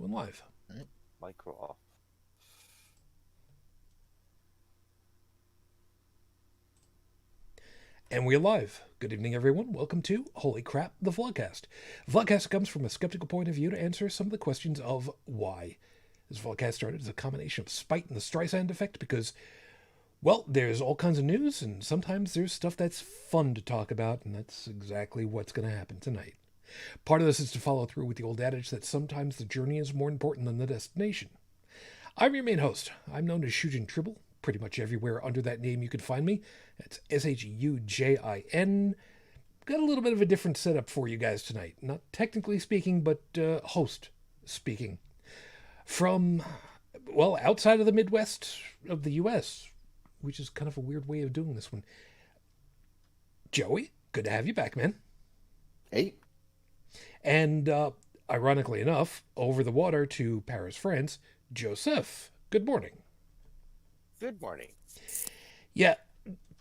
Going live. Right. Micro off. And we're live. Good evening, everyone. Welcome to Holy Crap, the Vlogcast. Vlogcast comes from a skeptical point of view to answer some of the questions of why. This Vlogcast started as a combination of spite and the Streisand effect because, well, there's all kinds of news, and sometimes there's stuff that's fun to talk about, and that's exactly what's going to happen tonight. Part of this is to follow through with the old adage that sometimes the journey is more important than the destination. I'm your main host. I'm known as Shujin Tribble, pretty much everywhere under that name you can find me. That's Shujin. Got a little bit of a different setup for you guys tonight. Not technically speaking, but host speaking. From, well, outside of the Midwest of the U.S., which is kind of a weird way of doing this one. Joey, good to have you back, man. Hey. And ironically enough, over the water to Paris, France, Joseph. Good morning. Good morning. Yeah,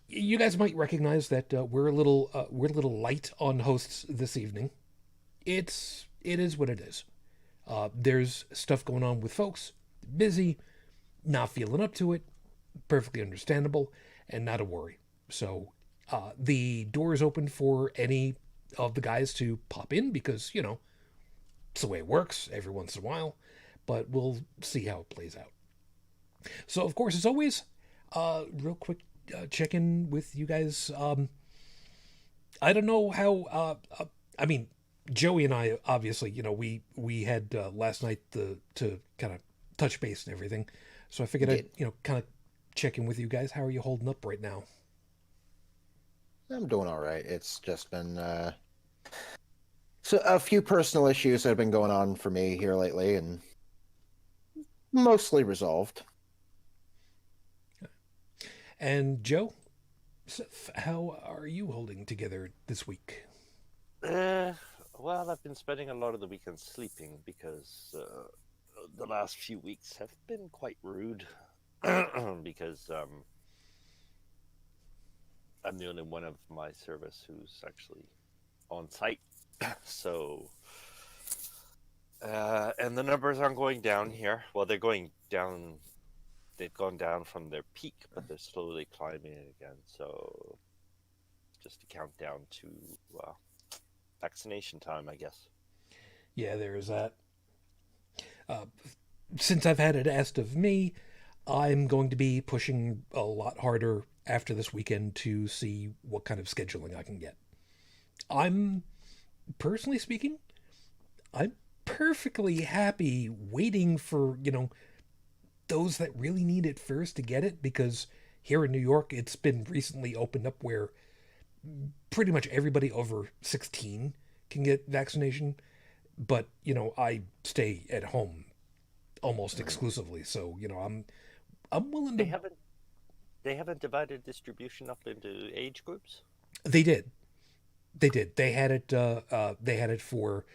you guys might recognize that we're a little light on hosts this evening. It is what it is. There's stuff going on with folks, busy, not feeling up to it, perfectly understandable, and not a worry. So the door is open for any of the guys to pop in because, you know, it's the way it works every once in a while, but we'll see how it plays out. So, of course, as always, real quick check-in with you guys. I don't know how, I mean, Joey and I, obviously, you know, we had last night to kind of touch base and everything. So I figured I'd, you know, kind of check in with you guys. How are you holding up right now? I'm doing all right. It's just been so a few personal issues that have been going on for me here lately, and mostly resolved. And Joe, how are you holding together this week? Well, I've been spending a lot of the weekend sleeping because the last few weeks have been quite rude. Because I'm the only one of my service who's actually on site. So, and the numbers aren't going down here. Well, they're going down. They've gone down from their peak, but they're slowly climbing again. So, just a countdown to vaccination time, I guess. Yeah, there is that. Since I've had it asked of me, I'm going to be pushing a lot harder after this weekend to see what kind of scheduling I can get. I'm, personally speaking, I'm perfectly happy waiting for, you know, those that really need it first to get it, because here in New York, it's been recently opened up where pretty much everybody over 16 can get vaccination. But, you know, I stay at home almost exclusively. So, you know, I'm willing to. They haven't divided distribution up into age groups. They did. They did. They had it. They had it for.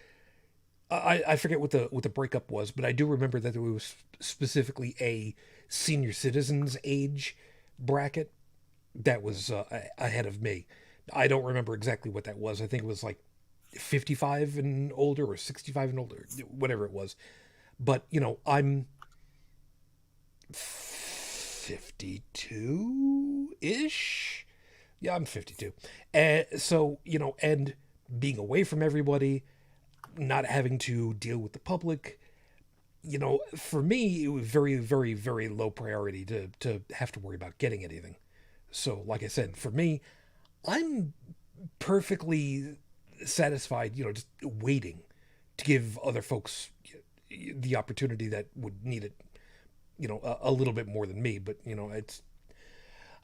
I forget what the breakup was, but I do remember that there was specifically a senior citizens age bracket that was ahead of me. I don't remember exactly what that was. I think it was like 55 and older or 65 and older, whatever it was. But, you know, I'm 52-ish. Yeah, I'm 52. And so, you know, and being away from everybody, not having to deal with the public, you know, for me, it was very, very, very low priority to have to worry about getting anything. So, like I said, for me, I'm perfectly satisfied, you know, just waiting to give other folks the opportunity that would need it, you know, a little bit more than me. But, you know,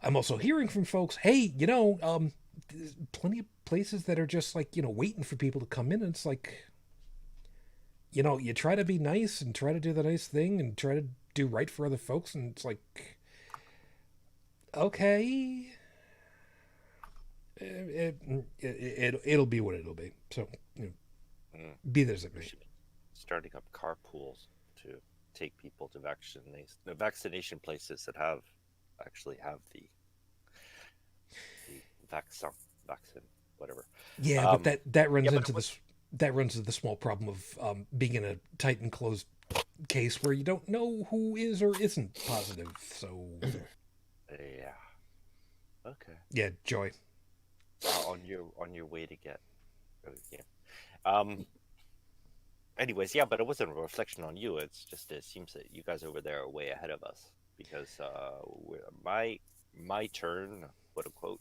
I'm also hearing from folks, hey, you know, there's plenty of places that are just like, you know, waiting for people to come in. And it's like, you know, you try to be nice and try to do the nice thing and try to do right for other folks. And it's like, okay, it'll be what it'll be. So, you know, be there as it may. Starting up carpools to take people to vaccination places that actually have the vaccine, whatever. Yeah, but that runs into this. That runs into the small problem of being in a tight enclosed case where you don't know who is or isn't positive. So, Yeah. Okay. yeah, Joy. On your way to get. Yeah. Anyways, yeah, but it wasn't a reflection on you. It's just it seems that you guys over there are way ahead of us because my turn, quote unquote,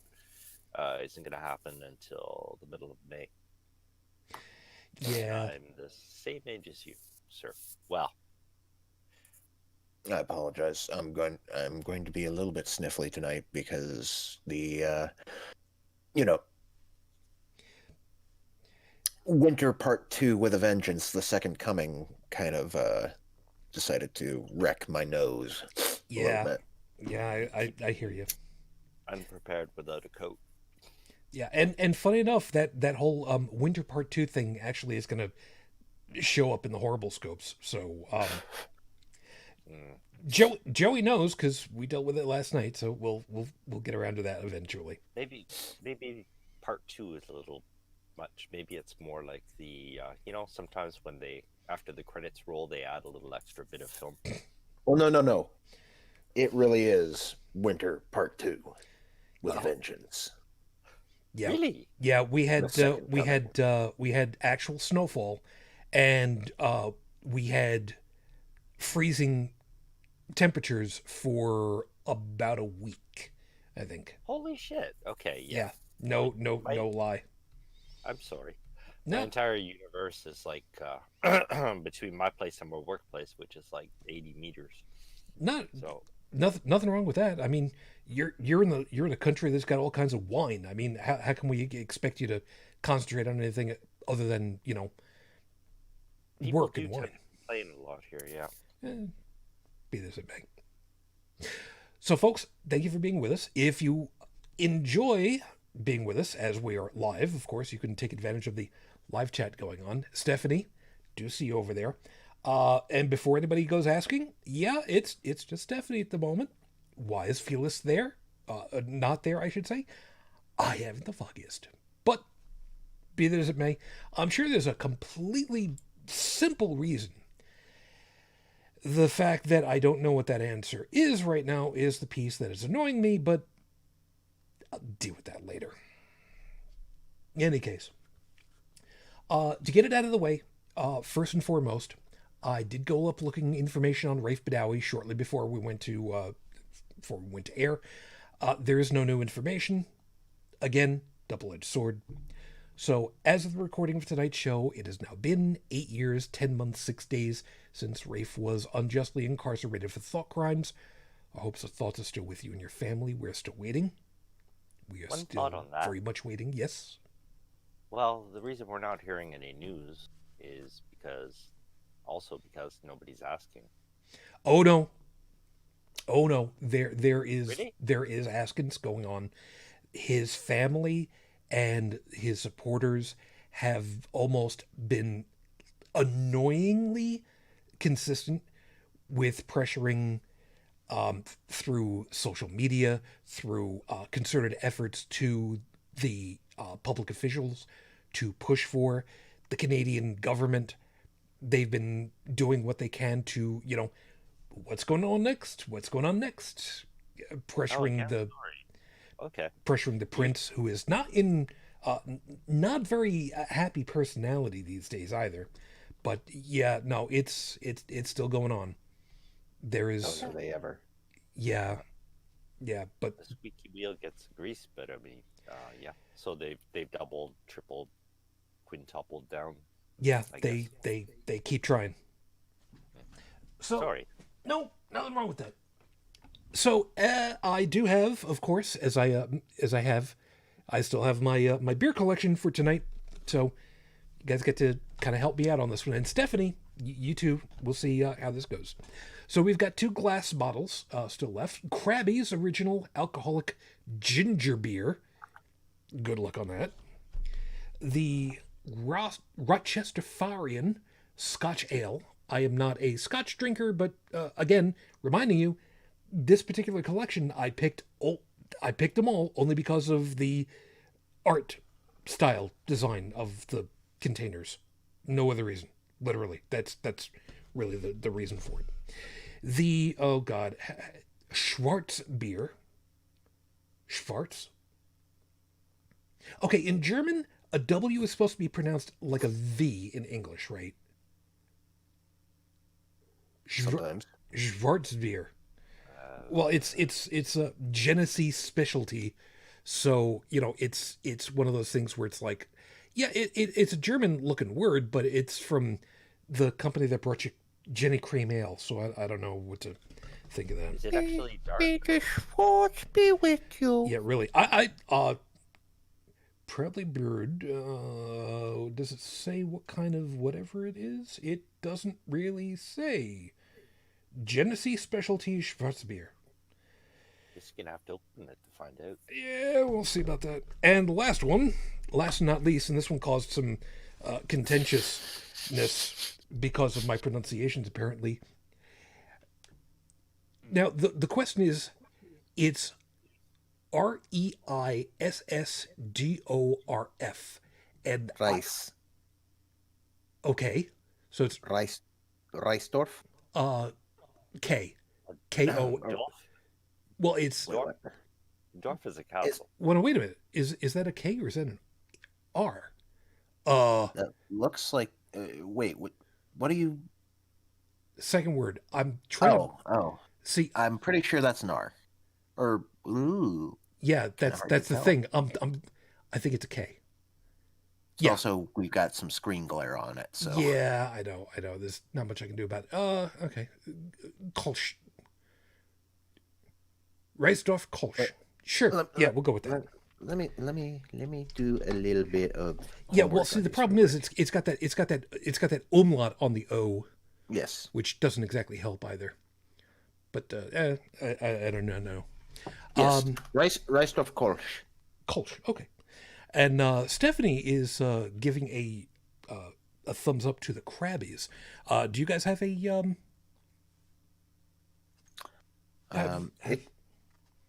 isn't going to happen until the middle of May. Yeah. I'm the same age as you, sir. Well, I apologize. I'm going to be a little bit sniffly tonight because the Winter Part 2 with a Vengeance, the second coming, kind of decided to wreck my nose a little bit. Yeah, I hear you. unprepared without a coat. Yeah, and funny enough, that whole Winter Part 2 thing actually is going to show up in the horrible scopes. So Joey knows because we dealt with it last night. So we'll get around to that eventually. Maybe part 2 is a little much. Maybe it's more like the sometimes when they after the credits roll they add a little extra bit of film. Well, no. It really is Winter Part 2 with a Vengeance. Yeah. Really? Yeah, we had actual snowfall, and we had freezing temperatures for about a week, I think. Holy shit. Okay, yeah. No lie. I'm sorry. No. My entire universe is like between my place and my workplace, which is like 80 meters. Nothing wrong with that. I mean, you're in a country that's got all kinds of wine. I mean, how can we expect you to concentrate on anything other than People work do and wine? tend to complain a lot here, yeah. Be this it may. So, folks, thank you for being with us. If you enjoy being with us as we are live, of course, you can take advantage of the live chat going on. Stephanie, do see you over there. And before anybody goes asking, yeah, it's just Stephanie at the moment. Why is Felis there? Not there, I should say. I haven't the foggiest. But be that as it may, I'm sure there's a completely simple reason. The fact that I don't know what that answer is right now is the piece that is annoying me, but I'll deal with that later. In any case, to get it out of the way, first and foremost, I did go up looking information on Rafe Badawi shortly before we went to air. There is no new information. Again, double-edged sword. So, as of the recording of tonight's show, it has now been 8 years, 10 months, 6 days since Rafe was unjustly incarcerated for thought crimes. I hope the thoughts are still with you and your family. We're still waiting. We are One still thought on that. very much waiting. Yes. Well, the reason we're not hearing any news is because nobody's asking. Oh no. There is Really? there is askance going on. His family and his supporters have almost been annoyingly consistent with pressuring through social media, through concerted efforts to the public officials to push for the Canadian government. They've been doing what they can to, what's going on next? Pressuring pressuring the prince, who is not in not very happy personality these days either. But yeah, no, it's still going on. There is, Are they ever? yeah, but The squeaky wheel gets grease, but I mean, yeah. So they've doubled, tripled, quintupled down. yeah, I they keep trying. So Sorry. no, nothing wrong with that. So I do have, of course, as I still have my my beer collection for tonight. So you guys get to kind of help me out on this one. And Stephanie, you too. We'll see how this goes. So we've got 2 glass bottles still left. Krabby's original alcoholic ginger beer. Good luck on that. The Rochester Farian Scotch Ale. I am not a Scotch drinker, but again, reminding you, this particular collection I picked them all only because of the art style design of the containers. No other reason. Literally, that's really the reason for it. The, oh God, Schwarz beer. Schwarz? Okay, in German, a W is supposed to be pronounced like a V in English, right? Sometimes. Schwarzbier. Well, it's a Genesee specialty, so it's one of those things where it's like, yeah, it's a German looking word, but it's from the company that brought you Jenny Cream Ale, so I don't know what to think of that. Is it actually dark? May the Schwartz be with you. Yeah, really. I probably brewed. Does it say what kind of whatever it is? It doesn't really say. Genesee Specialty Schwarzbier. Just gonna have to open it to find out. Yeah, we'll see about that. And the last one, last and not least, and this one caused some contentiousness because of my pronunciations, apparently. Now, the question is, it's Reissdorf. And Rice. okay, so it's Reisdorf. K. K-O. Dorf? Well, it's... Dorf? Dorf is a castle. Well, wait a minute. Is that a K or is that an R? That looks like. Wait, what do you? Second word. I'm trying to see. I'm pretty sure that's an R. Or ooh. Yeah, that's the tell. thing. I think it's a K. Yeah. Also, we've got some screen glare on it. So Yeah, I know. There's not much I can do about it. Okay. Kolsch. Reisdorf Kolsch. Sure. Yeah, we'll go with that. Let me do a little bit of. Yeah, well, see, the problem is it's got that umlaut on the O, Yes. which doesn't exactly help either. But I don't know. Yes. Reisdorf Kolsch. Kolsch. Okay. And Stephanie is giving a thumbs up to the Krabbies. Do you guys have a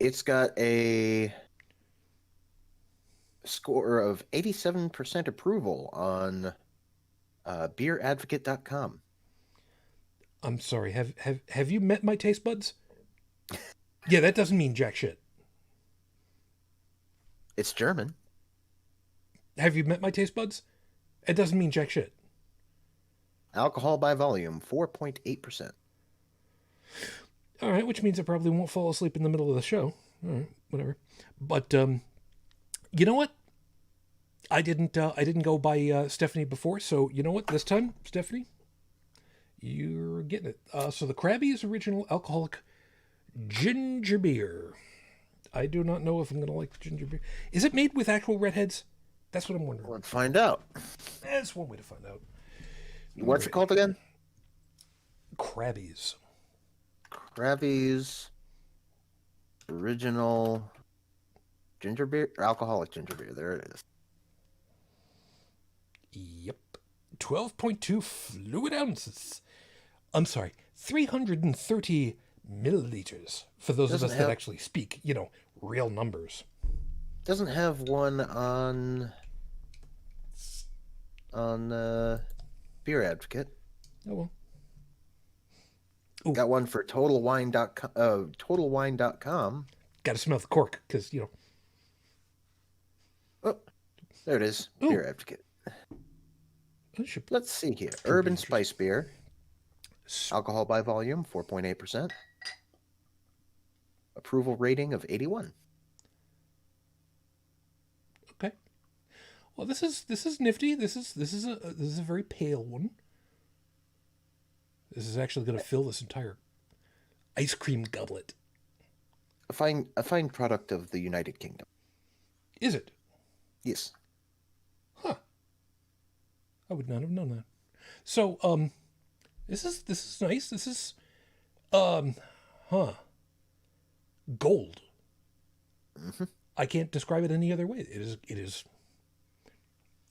It's got a score of 87% approval on beeradvocate.com. I'm sorry. Have you met my taste buds? Yeah, that doesn't mean jack shit. It's German. Have you met my taste buds? It doesn't mean jack shit. Alcohol by volume, 4.8%. All right, which means I probably won't fall asleep in the middle of the show. All right, whatever. But you know what? I didn't go by Stephanie before, so you know what? This time, Stephanie, you're getting it. So the Krabbies Original Alcoholic Ginger Beer. I do not know if I'm going to like the ginger beer. Is it made with actual redheads? That's what I'm wondering. Let's find out. That's one way to find out. What's it called again? Krabbies. Krabbies Original Ginger Beer, or Alcoholic Ginger Beer. There it is. Yep. 12.2 fluid ounces. I'm sorry, 330 milliliters. For those of us that actually speak, real numbers. Doesn't have one on Beer Advocate. Oh well. Ooh. Got one for TotalWine.com. Got to smell the cork because Oh, there it is. Ooh. Beer Advocate. Let's see here. Urban Spice Beer. Alcohol by volume, 4.8%. Approval rating of 81. Okay. Well, this is nifty. This is a very pale one. This is actually going to fill this entire ice cream goblet. A fine product of the United Kingdom. Is it? Yes. Huh. I would not have known that. So, this is nice. This is, gold. Mm-hmm. I can't describe it any other way. It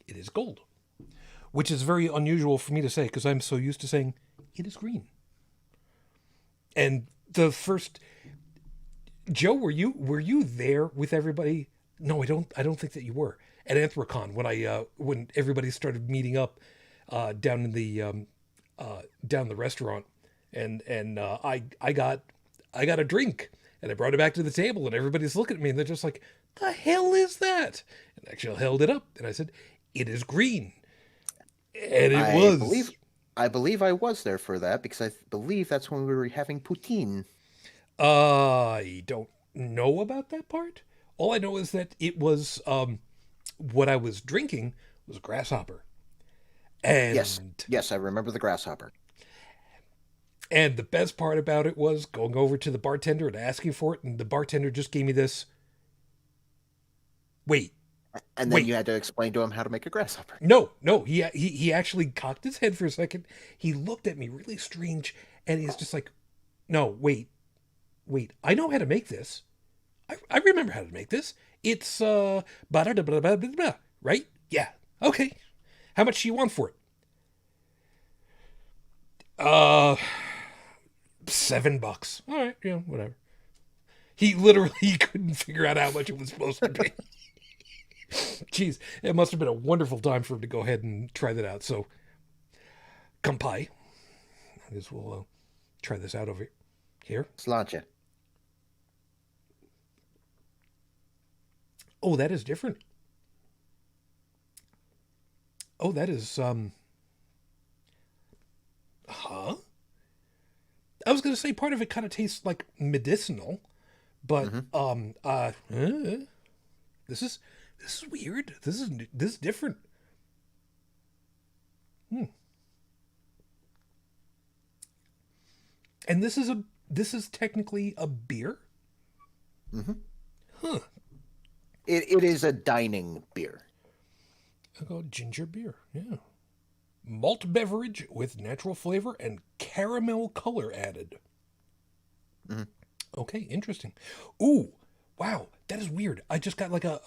is gold, which is very unusual for me to say because I'm so used to saying it is green. And the first, Joe, were you there with everybody? No, I don't think that you were at Anthrocon when everybody started meeting up down in the down the restaurant, and I got a drink, and I brought it back to the table, and everybody's looking at me, and they're just like, "The hell is that?" And actually, I held it up, and I said, "It is green," and it was. I believe I was there for that because I believe that's when we were having poutine. I don't know about that part. All I know is that it was what I was drinking was grasshopper. And Yes, I remember the grasshopper. And the best part about it was going over to the bartender and asking for it, and the bartender just gave me this. Wait. And then you had to explain to him how to make a grasshopper. No. He actually cocked his head for a second. He looked at me really strange, and he's just like, "No, wait. I know how to make this. I remember how to make this. It's blah, blah, blah, blah, blah, blah, right? Yeah. Okay. How much do you want for it?" $7. All right, yeah, whatever. He literally couldn't figure out how much it was supposed to be. Jeez, it must have been a wonderful time for him to go ahead and try that out. So, kampai. I guess we'll try this out over here. Sláinte. Oh, that is different. Oh, that is, huh? I was going to say part of it kind of tastes like medicinal, but, this is weird. This is different. And this is technically a beer? Huh. It is a dining beer. I call it ginger beer, yeah. Malt beverage with natural flavor and caramel color added. Okay, interesting. Ooh, wow, that is weird. I just got like a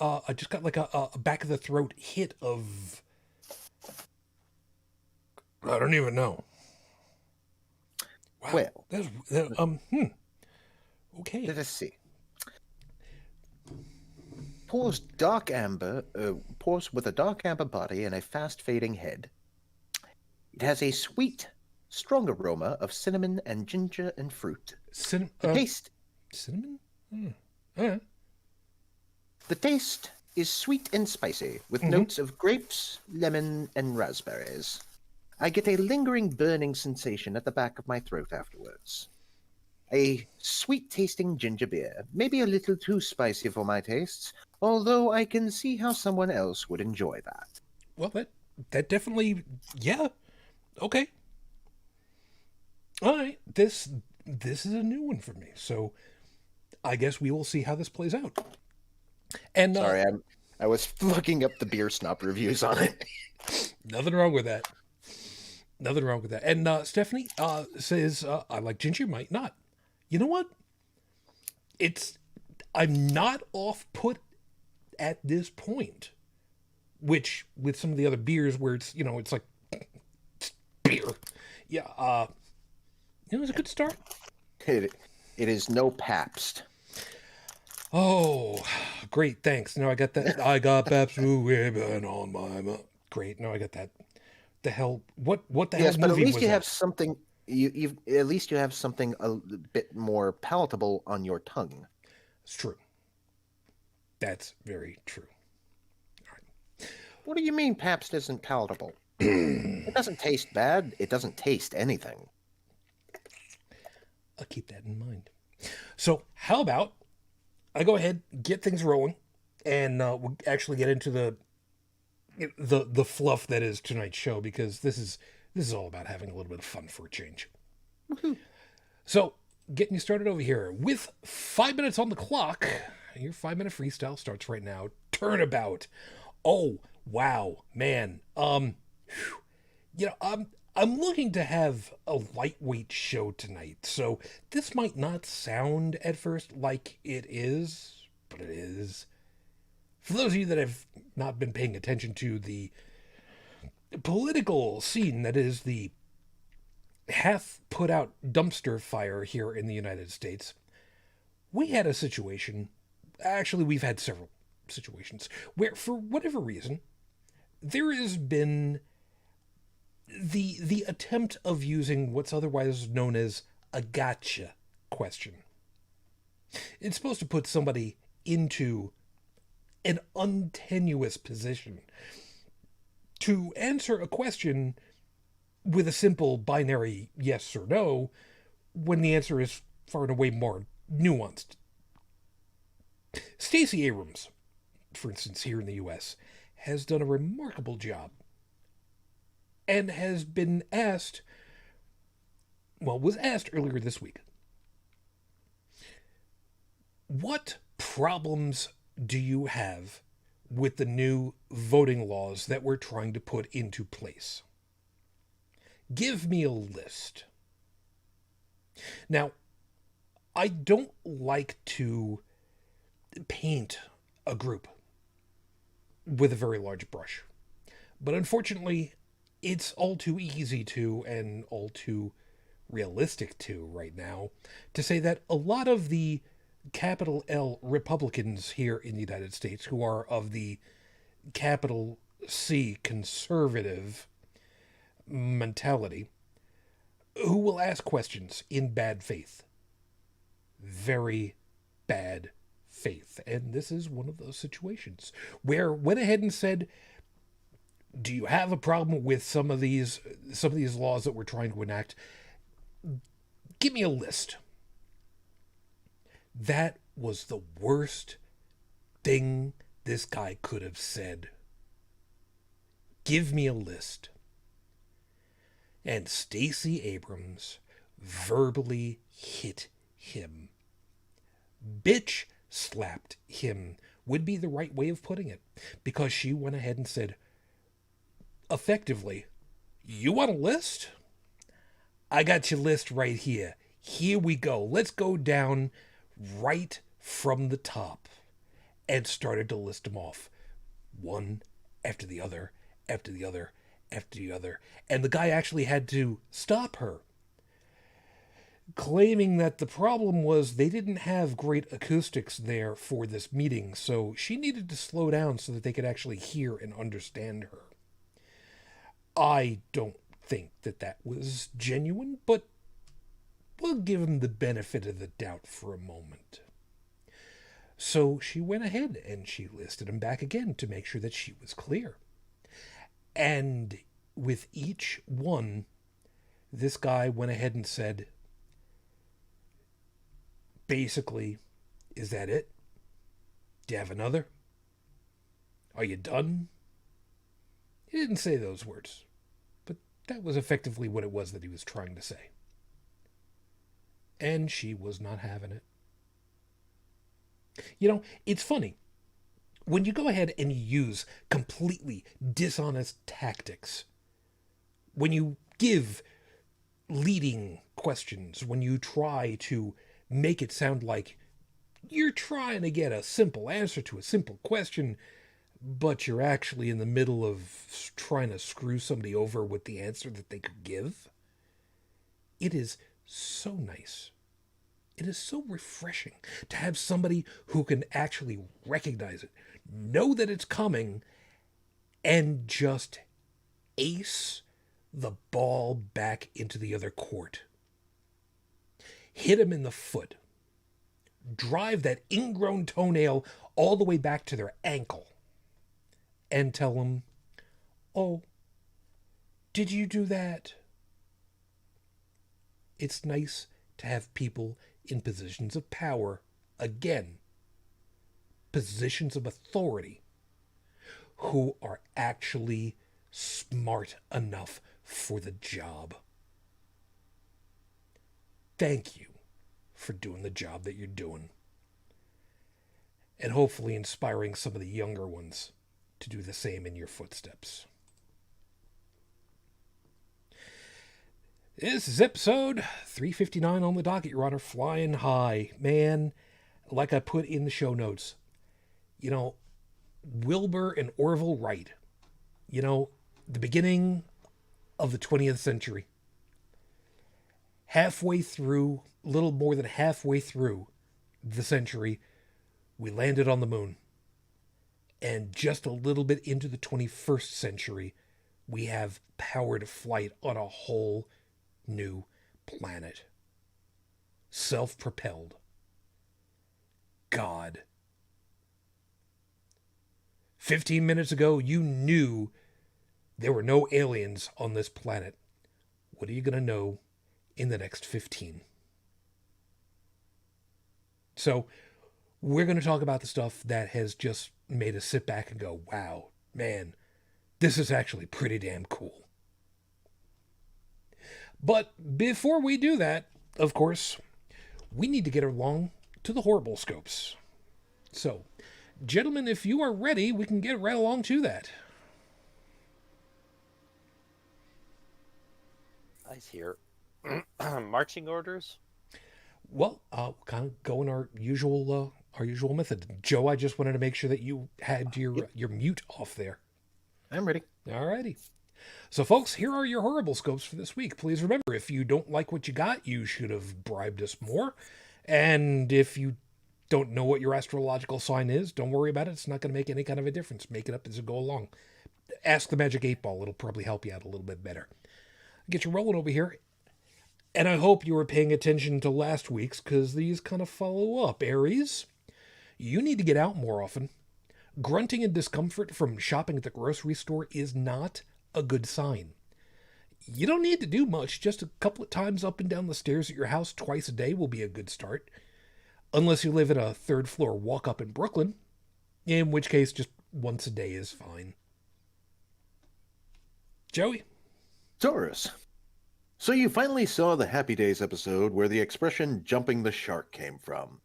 back of the throat hit of. I don't even know. Wow, Well, Okay. Let us see. Pours with a dark amber body and a fast fading head. It has a sweet, strong aroma of cinnamon and ginger and fruit. Taste. Cinnamon? The taste is sweet and spicy, with notes of grapes, lemon, and raspberries. I get a lingering burning sensation at the back of my throat afterwards. A sweet-tasting ginger beer, maybe a little too spicy for my tastes, although I can see how someone else would enjoy that. Well, that definitely, yeah. Okay. All right. This is a new one for me, so I guess we will see how this plays out. And sorry, I was looking up the beer snob reviews on it. Nothing wrong with that. And Stephanie says, I like ginger, might not. You know what? I'm not off put at this point, which with some of the other beers where it's, it's like beer. Yeah. It was a good start. It is no Pabst. Oh, great. Thanks. Now I got that. I got Pabst Blue Ribbon on my mouth. Great. Now I got that. The hell? What the hell? Yes, but at least you that? have something. At least you have something a bit more palatable on your tongue. It's true. That's very true. All right. What do you mean Pabst isn't palatable? It doesn't taste bad. It doesn't taste anything. I'll keep that in mind. So how about I go ahead, get things rolling, and we'll actually get into the fluff that is tonight's show, because this is all about having a little bit of fun for a change. Woohoo. So getting you started over here with 5 minutes on the clock. Your 5-minute freestyle starts right now. Turnabout. Oh wow, man. I'm looking to have a lightweight show tonight, so this might not sound at first like it is, but it is. For those of you that have not been paying attention to the political scene that is the half put out dumpster fire here in the United States, we had a situation, actually we've had several situations, where for whatever reason, there has been the attempt of using what's otherwise known as a gotcha question. It's supposed to put somebody into an untenuous position to answer a question with a simple binary yes or no when the answer is far and away more nuanced. Stacey Abrams, for instance, here in the US, has done a remarkable job and has been asked, well, was asked earlier this week, what problems do you have with the new voting laws that we're trying to put into place? Give me a list. Now, I don't like to paint a group with a very large brush, but unfortunately, it's all too easy to, and all too realistic to right now, to say that a lot of the capital L Republicans here in the United States, who are of the capital C conservative mentality, who will ask questions in bad faith. Very bad faith. And this is one of those situations where went ahead and said, do you have a problem with some of these laws that we're trying to enact? Give me a list. That was the worst thing this guy could have said. Give me a list. And Stacey Abrams verbally hit him. Bitch slapped him would be the right way of putting it, because she went ahead and said, effectively, you want a list? I got your list right here. Here we go. Let's go down right from the top, and started to list them off, one after the other, after the other, after the other. And the guy actually had to stop her, claiming that the problem was they didn't have great acoustics there for this meeting, so she needed to slow down so that they could actually hear and understand her. I don't think that that was genuine, but we'll give him the benefit of the doubt for a moment. So she went ahead and she listed him back again to make sure that she was clear. And with each one, this guy went ahead and said, basically, is that it? Do you have another? Are you done? He didn't say those words, but that was effectively what it was that he was trying to say. And she was not having it. You know, it's funny. When you go ahead and use completely dishonest tactics, when you give leading questions, when you try to make it sound like you're trying to get a simple answer to a simple question, but you're actually in the middle of trying to screw somebody over with the answer that they could give, it is so nice. It is so refreshing to have somebody who can actually recognize it, know that it's coming, and just ace the ball back into the other court. Hit him in the foot. Drive that ingrown toenail all the way back to their ankle. And tell them, oh, did you do that? It's nice to have people in positions of power, again, positions of authority, who are actually smart enough for the job. Thank you for doing the job that you're doing. And hopefully inspiring some of the younger ones to do the same in your footsteps. This is episode 359 on the docket, Your Honor. Flyin High. Man, like I put in the show notes, you know, Wilbur and Orville Wright, you know, the beginning of the 20th century. Halfway through, a little more than halfway through the century, we landed on the moon. And just a little bit into the 21st century, we have powered flight on a whole new planet. Self-propelled. God. 15 minutes ago, you knew there were no aliens on this planet. What are you going to know in the next 15? So, we're going to talk about the stuff that has just made us sit back and go, wow, man, this is actually pretty damn cool. But before we do that, of course, we need to get along to the horrible scopes. So, gentlemen, if you are ready, we can get right along to that. Eyes here. Marching orders? Well, kind of go in our usual method. Joe, I just wanted to make sure that you had your mute off there. I'm ready. Alrighty. So, folks, here are your horrible scopes for this week. Please remember, if you don't like what you got, you should have bribed us more. And if you don't know what your astrological sign is, don't worry about it. It's not going to make any kind of a difference. Make it up as you go along. Ask the Magic 8 Ball. It'll probably help you out a little bit better. Get you rolling over here. And I hope you were paying attention to last week's, because these kind of follow up. Aries, you need to get out more often. Grunting and discomfort from shopping at the grocery store is not a good sign. You don't need to do much. Just a couple of times up and down the stairs at your house twice a day will be a good start. Unless you live in a third floor walk up in Brooklyn, in which case just once a day is fine. Joey? Taurus. So you finally saw the Happy Days episode where the expression jumping the shark came from.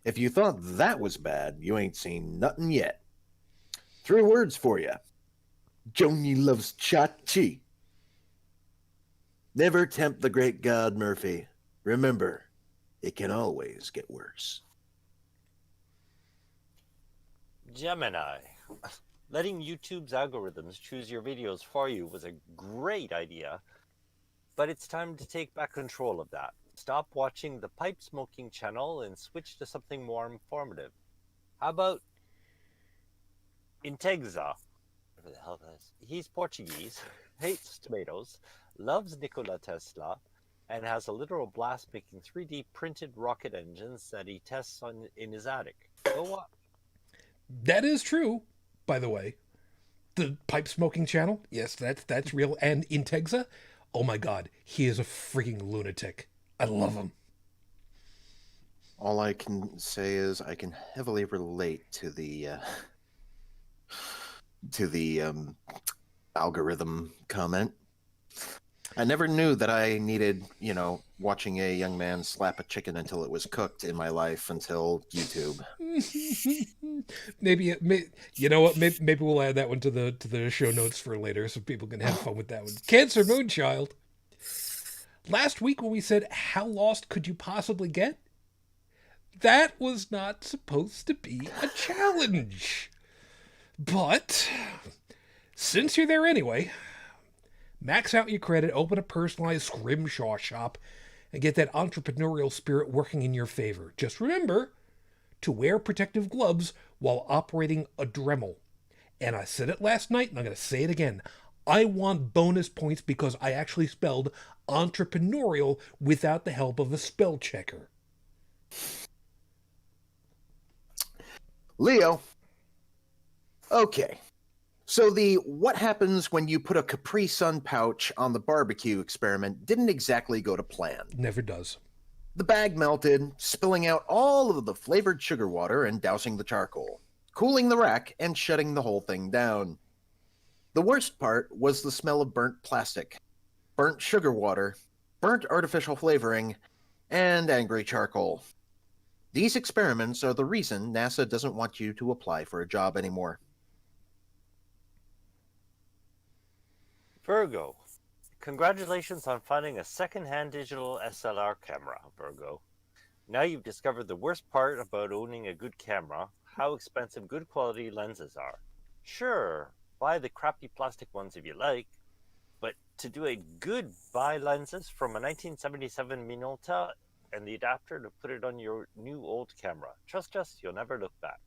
If you thought that was bad, you ain't seen nothing yet. 3 words for you. Joni loves cha-chi. Never tempt the great god Murphy. Remember, it can always get worse. Gemini. Letting YouTube's algorithms choose your videos for you was a great idea, but it's time to take back control of that. Stop watching the pipe smoking channel and switch to something more informative. How about Integza? Whatever the hell that is. He's Portuguese, hates tomatoes, loves Nikola Tesla, and has a literal blast making 3D printed rocket engines that he tests in his attic. Go watch. That is true, by the way. The pipe smoking channel, yes, that's real. And Integza, oh my god, he is a freaking lunatic. I love him. All I can say is I can heavily relate to the algorithm comment. I never knew that I needed, watching a young man slap a chicken until it was cooked in my life until YouTube. Maybe you know what? Maybe we'll add that one to the show notes for later, so people can have fun with that one. Cancer Moonchild. Last week when we said how lost could you possibly get, that was not supposed to be a challenge. But since you're there anyway, max out your credit, open a personalized scrimshaw shop, and get that entrepreneurial spirit working in your favor. Just remember to wear protective gloves while operating a Dremel. And I said it last night, and I'm going to say it again. I want bonus points because I actually spelled entrepreneurial without the help of a spell checker. Leo. Okay. So the what happens when you put a Capri Sun pouch on the barbecue experiment didn't exactly go to plan. Never does. The bag melted, spilling out all of the flavored sugar water and dousing the charcoal, cooling the rack and shutting the whole thing down. The worst part was the smell of burnt plastic, burnt sugar water, burnt artificial flavoring, and angry charcoal. These experiments are the reason NASA doesn't want you to apply for a job anymore. Virgo. Congratulations on finding a second-hand digital SLR camera, Virgo. Now you've discovered the worst part about owning a good camera, how expensive good quality lenses are. Sure, buy the crappy plastic ones if you like, but to do a good buy lenses from a 1977 Minolta and the adapter to put it on your new old camera. Trust us, you'll never look back.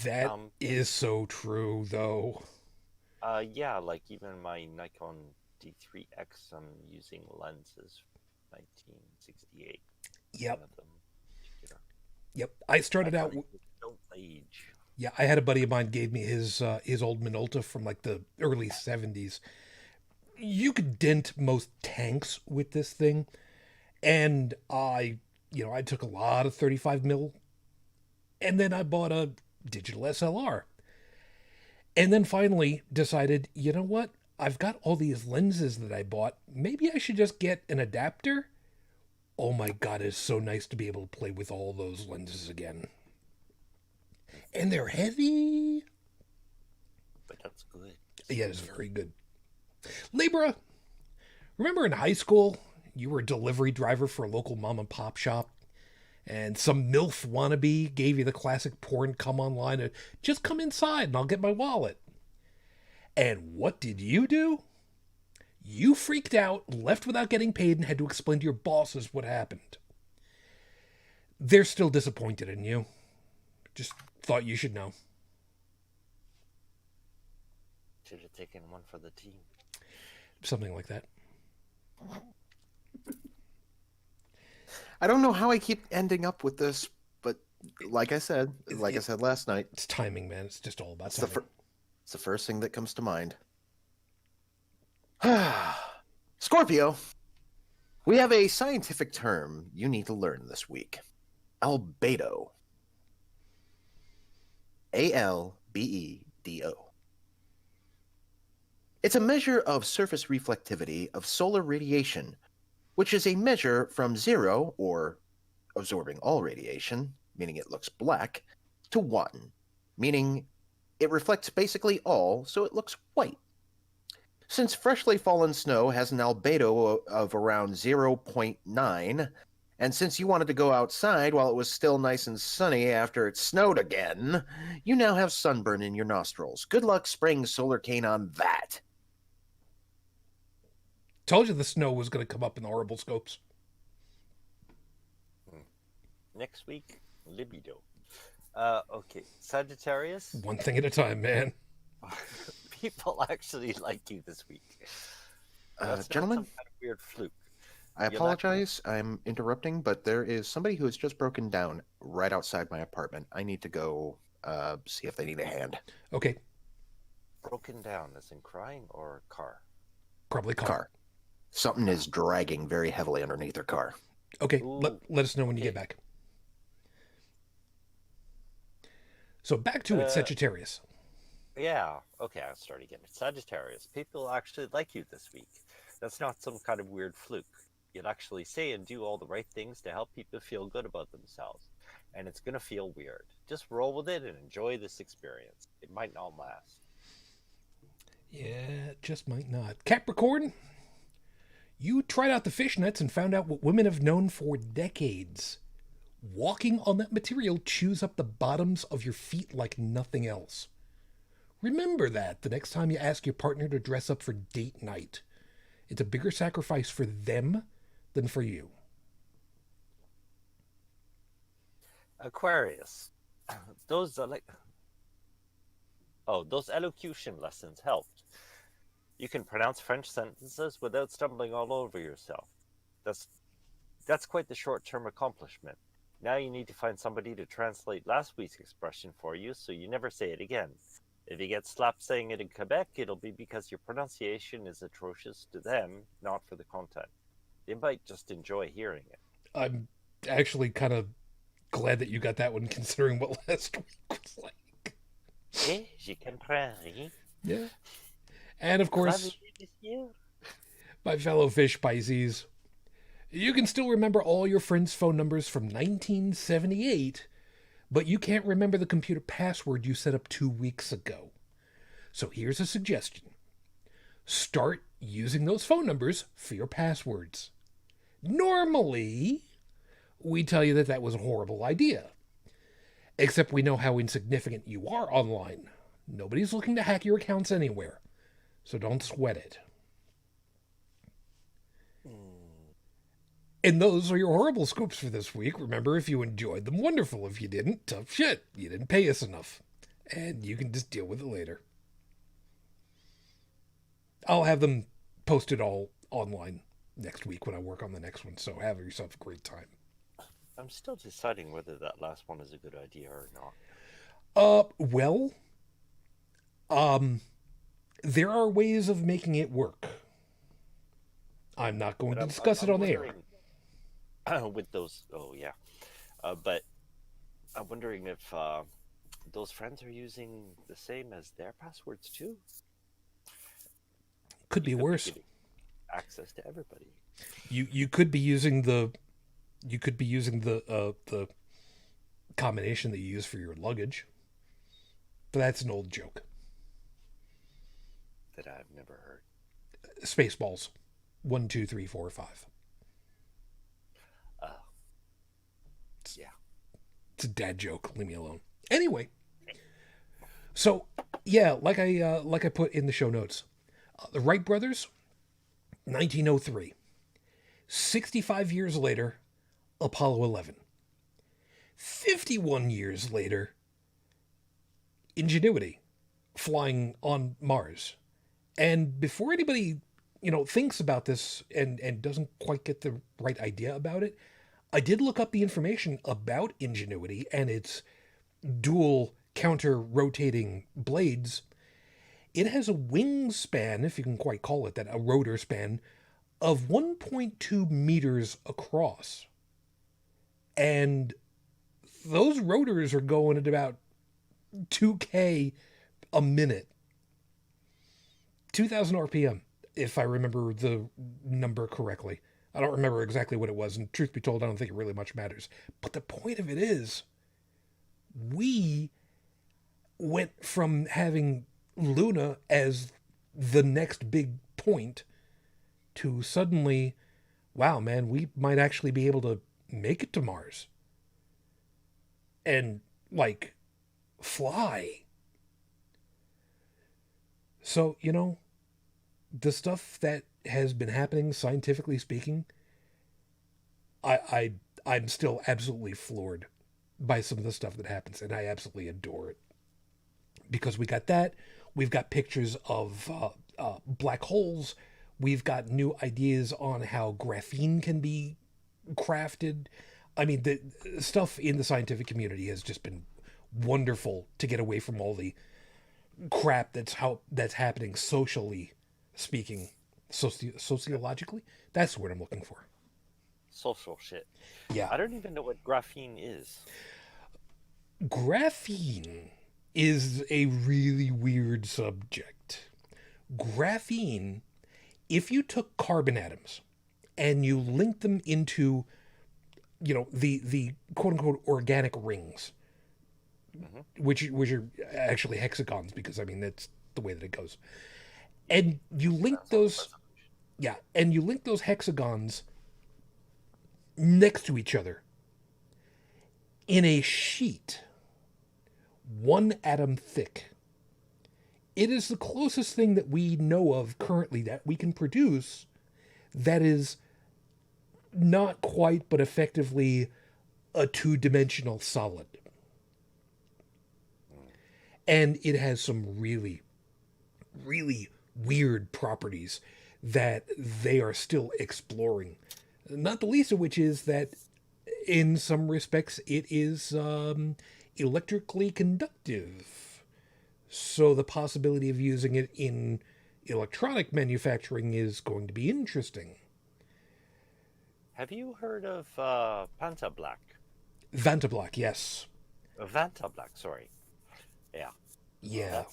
That is so true, though. Yeah, like even my Nikon D3X, I'm using lenses 1968. Yep. One of them in particular. Yep. I My started out. buddy don't age. Yeah, I had a buddy of mine gave me his old Minolta from like the early '70s. You could dent most tanks with this thing, and I took a lot of 35 mil, and then I bought a digital SLR, and then finally decided, you know what? I've got all these lenses that I bought. Maybe I should just get an adapter. Oh my god, it's so nice to be able to play with all those lenses again. And they're heavy. But that's good. Yeah, it's very good. Libra, remember in high school, you were a delivery driver for a local mom and pop shop, and some MILF wannabe gave you the classic porn come online and just come inside and I'll get my wallet. And what did you do? You freaked out, left without getting paid, and had to explain to your bosses what happened. They're still disappointed in you. Just thought you should know. Should have taken one for the team. Something like that. I don't know how I keep ending up with this, but like I said last night, It's timing, man. It's just all about it's timing. it's the first thing that comes to mind. Scorpio, we have a scientific term you need to learn this week. Albedo. ALBEDO. It's a measure of surface reflectivity of solar radiation, which is a measure from 0, or absorbing all radiation, meaning it looks black, to 1, meaning it reflects basically all, so it looks white. Since freshly fallen snow has an albedo of around 0.9, and since you wanted to go outside while it was still nice and sunny after it snowed again, you now have sunburn in your nostrils. Good luck spraying solar cane on that. Told you the snow was going to come up in the horrible scopes. Next week, libido. Okay, Sagittarius. One thing at a time, man. People actually like you this week. That's not Gentlemen, some kind of weird fluke. I You'll apologize. I'm interrupting, but there is somebody who has just broken down right outside my apartment. I need to go see if they need a hand. Okay, Broken down, as in crying or car? probably Car. Something is dragging very heavily underneath their car. Okay, Ooh, let us know when you get okay. back. So back to it, Uh, Sagittarius. Yeah, okay, I'll start again. Sagittarius. People actually like you this week. That's not some kind of weird fluke. You'll actually say and do all the right things to help people feel good about themselves. And it's going to feel weird. Just roll with it and enjoy this experience. It might not last. Yeah, it just might not. Capricorn, you tried out the fishnets and found out what women have known for decades. Walking on that material chews up the bottoms of your feet like nothing else. Remember that the next time you ask your partner to dress up for date night. It's a bigger sacrifice for them than for you. Aquarius. Those are those elocution lessons helped. You can pronounce French sentences without stumbling all over yourself. That's quite the short-term accomplishment. Now you need to find somebody to translate last week's expression for you so you never say it again. If you get slapped saying it in Quebec, it'll be because your pronunciation is atrocious to them, not for the content. They might just enjoy hearing it. I'm actually kind of glad that you got that one, considering what last week was like. Eh, je comprends, oui. Yeah. And of course, my fellow fish Pisces, you can still remember all your friends' phone numbers from 1978, but you can't remember the computer password you set up 2 weeks ago. So here's a suggestion. Start using those phone numbers for your passwords. Normally, we tell you that was a horrible idea. Except we know how insignificant you are online. Nobody's looking to hack your accounts anywhere. So don't sweat it. And those are your horrible scoops for this week. Remember, if you enjoyed them, wonderful. If you didn't, tough shit. You didn't pay us enough. And you can just deal with it later. I'll have them posted all online next week when I work on the next one. So have yourself a great time. I'm still deciding whether that last one is a good idea or not. Well, there are ways of making it work. I'm not going to discuss it on the air. With those, oh yeah. But I'm wondering if those friends are using the same as their passwords too. Could be worse. Access to everybody. You could be using the the combination that you use for your luggage. But that's an old joke. That I've never heard. Spaceballs. 1, 2, 3, 4, 5. Yeah. It's a dad joke. Leave me alone. Anyway. So, yeah, like I put in the show notes, the Wright Brothers, 1903. 65 years later, Apollo 11. 51 years later, Ingenuity, flying on Mars. And before anybody, thinks about this and doesn't quite get the right idea about it, I did look up the information about Ingenuity and its dual counter-rotating blades. It has a wingspan, if you can quite call it that, a rotor span, of 1.2 meters across. And those rotors are going at about 2K a minute. 2,000 RPM, if I remember the number correctly. I don't remember exactly what it was, and truth be told, I don't think it really much matters. But the point of it is, we went from having Luna as the next big point to suddenly, wow, man, we might actually be able to make it to Mars. And, fly. So, the stuff that has been happening, scientifically speaking, I'm still absolutely floored by some of the stuff that happens, and I absolutely adore it. Because we got that, we've got pictures of black holes, we've got new ideas on how graphene can be crafted. I mean, the stuff in the scientific community has just been wonderful to get away from all the crap that's happening socially speaking, sociologically. That's the word I'm looking for. Social shit. Yeah. I don't even know what graphene is. Graphene is a really weird subject. Graphene, if you took carbon atoms and you linked them into, the quote unquote organic rings, which are actually hexagons, because that's the way that it goes. And you link those, and you link those hexagons next to each other in a sheet, 1 atom thick. It is the closest thing that we know of currently that we can produce that is not quite, but effectively a 2-dimensional solid. And it has some really, really weird properties that they are still exploring. Not the least of which is that in some respects it is electrically conductive. So the possibility of using it in electronic manufacturing is going to be interesting. Have you heard of VantaBlack? VantaBlack, yes. VantaBlack, sorry. Yeah. Yeah.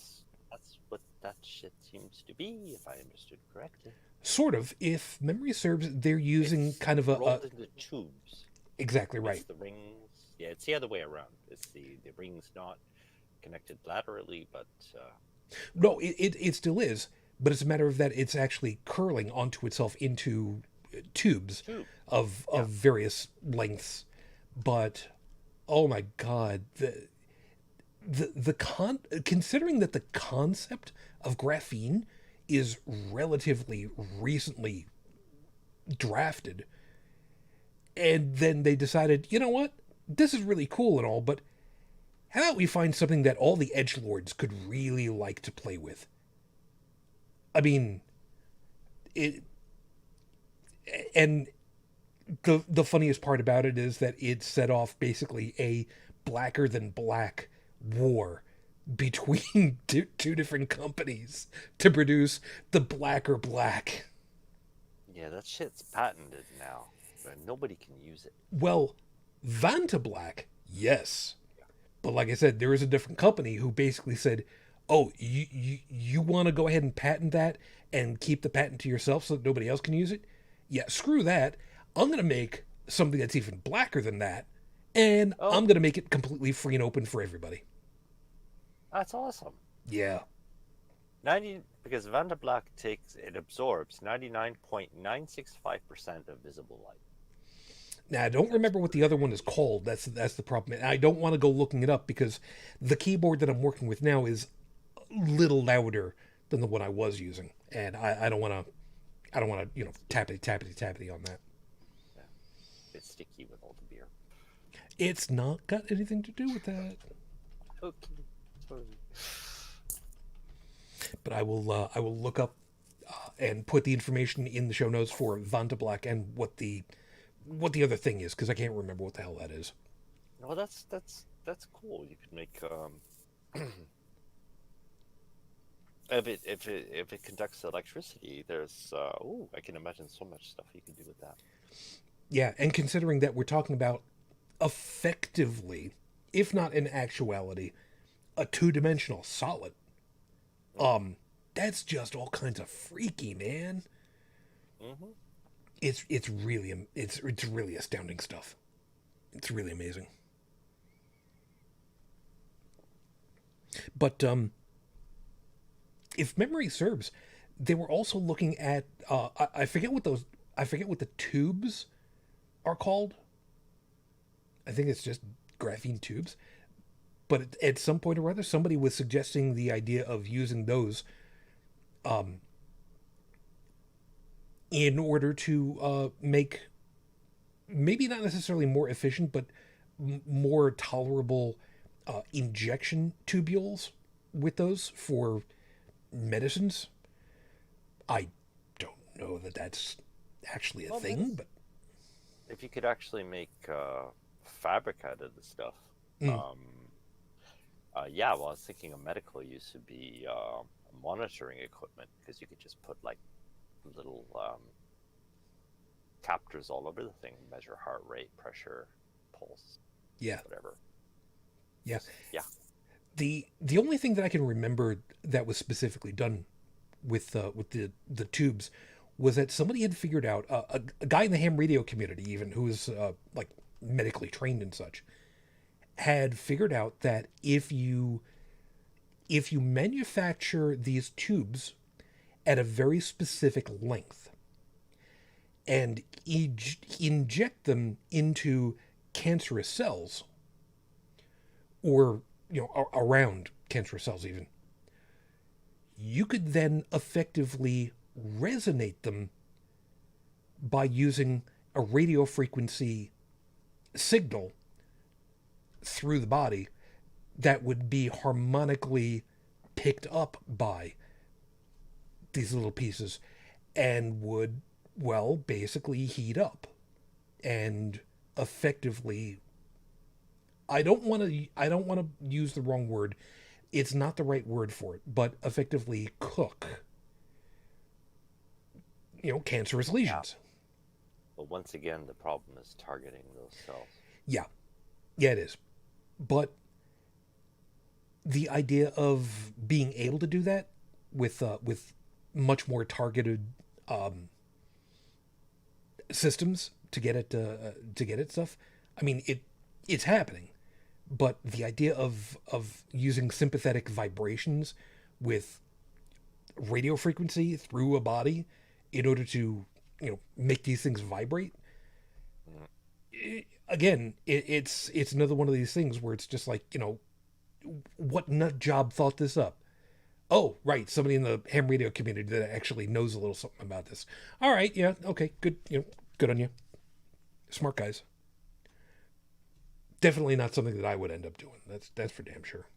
That's what that shit seems to be, if I understood correctly. Sort of. If memory serves, they're using It's kind of rolled into tubes. Exactly right. It's the rings. Yeah, it's the other way around. It's the rings not connected laterally, but No, it still is, but it's a matter of that it's actually curling onto itself into tubes of various lengths. But oh my god, considering that the concept of graphene is relatively recently drafted, and then they decided, you know what, this is really cool and all, but how about we find something that all the edgelords could really like to play with? I mean, it and the funniest part about it is that it set off basically a blacker than black war between two different companies to produce the blacker black. Yeah, that shit's patented now. Nobody can use it. Well, VantaBlack, yes. But like I said, there is a different company who basically said, oh, you want to go ahead and patent that and keep the patent to yourself so that nobody else can use it? Yeah, screw that. I'm going to make something that's even blacker than that, and I'm going to make it completely free and open for everybody. That's awesome. Yeah. Because VantaBlack absorbs 99.965% of visible light. Now, I don't remember what the other one is called. That's the problem. And I don't want to go looking it up because the keyboard that I'm working with now is a little louder than the one I was using, and I don't want to tappity on that. Yeah. It's sticky with all the beer. It's not got anything to do with that. Okay. Totally. But I will look up and put the information in the show notes for VantaBlack and what the other thing is, because I can't remember what the hell that is. No, that's cool. You could make if it conducts electricity, there's I can imagine so much stuff you could do with that. Yeah, and considering that we're talking about effectively, if not in actuality, a two-dimensional solid, that's just all kinds of freaky, man. Mm-hmm. It's really astounding stuff. It's really amazing. But if memory serves, they were also looking at I forget what the tubes are called. I think it's just graphene tubes. But at some point or other, somebody was suggesting the idea of using those in order to make maybe not necessarily more efficient, but more tolerable injection tubules with those for medicines. I don't know that that's actually a thing, but if you could actually make fabric out of the stuff, yeah. Well, I was thinking a medical use would be monitoring equipment, because you could just put like little captors all over the thing, measure heart rate, pressure, pulse, whatever. Yeah. The only thing that I can remember that was specifically done with the tubes was that somebody had figured out a guy in the ham radio community, even who was like medically trained and such, had figured out that if you manufacture these tubes at a very specific length and inject them into cancerous cells, or around cancerous cells even, you could then effectively resonate them by using a radio frequency signal through the body that would be harmonically picked up by these little pieces and would, well, basically heat up and effectively, I don't want to use the wrong word. It's not the right word for it, but effectively cook, cancerous lesions. But once again, the problem is targeting those cells. Yeah, it is. But the idea of being able to do that with much more targeted systems to get it stuff. I mean, it's happening, but the idea of using sympathetic vibrations with radio frequency through a body in order to make these things vibrate. It's another one of these things where it's just like, what nut job thought this up? Oh, right, somebody in the ham radio community that actually knows a little something about this. All right, yeah, okay, good, good on you. Smart guys. Definitely not something that I would end up doing. That's for damn sure.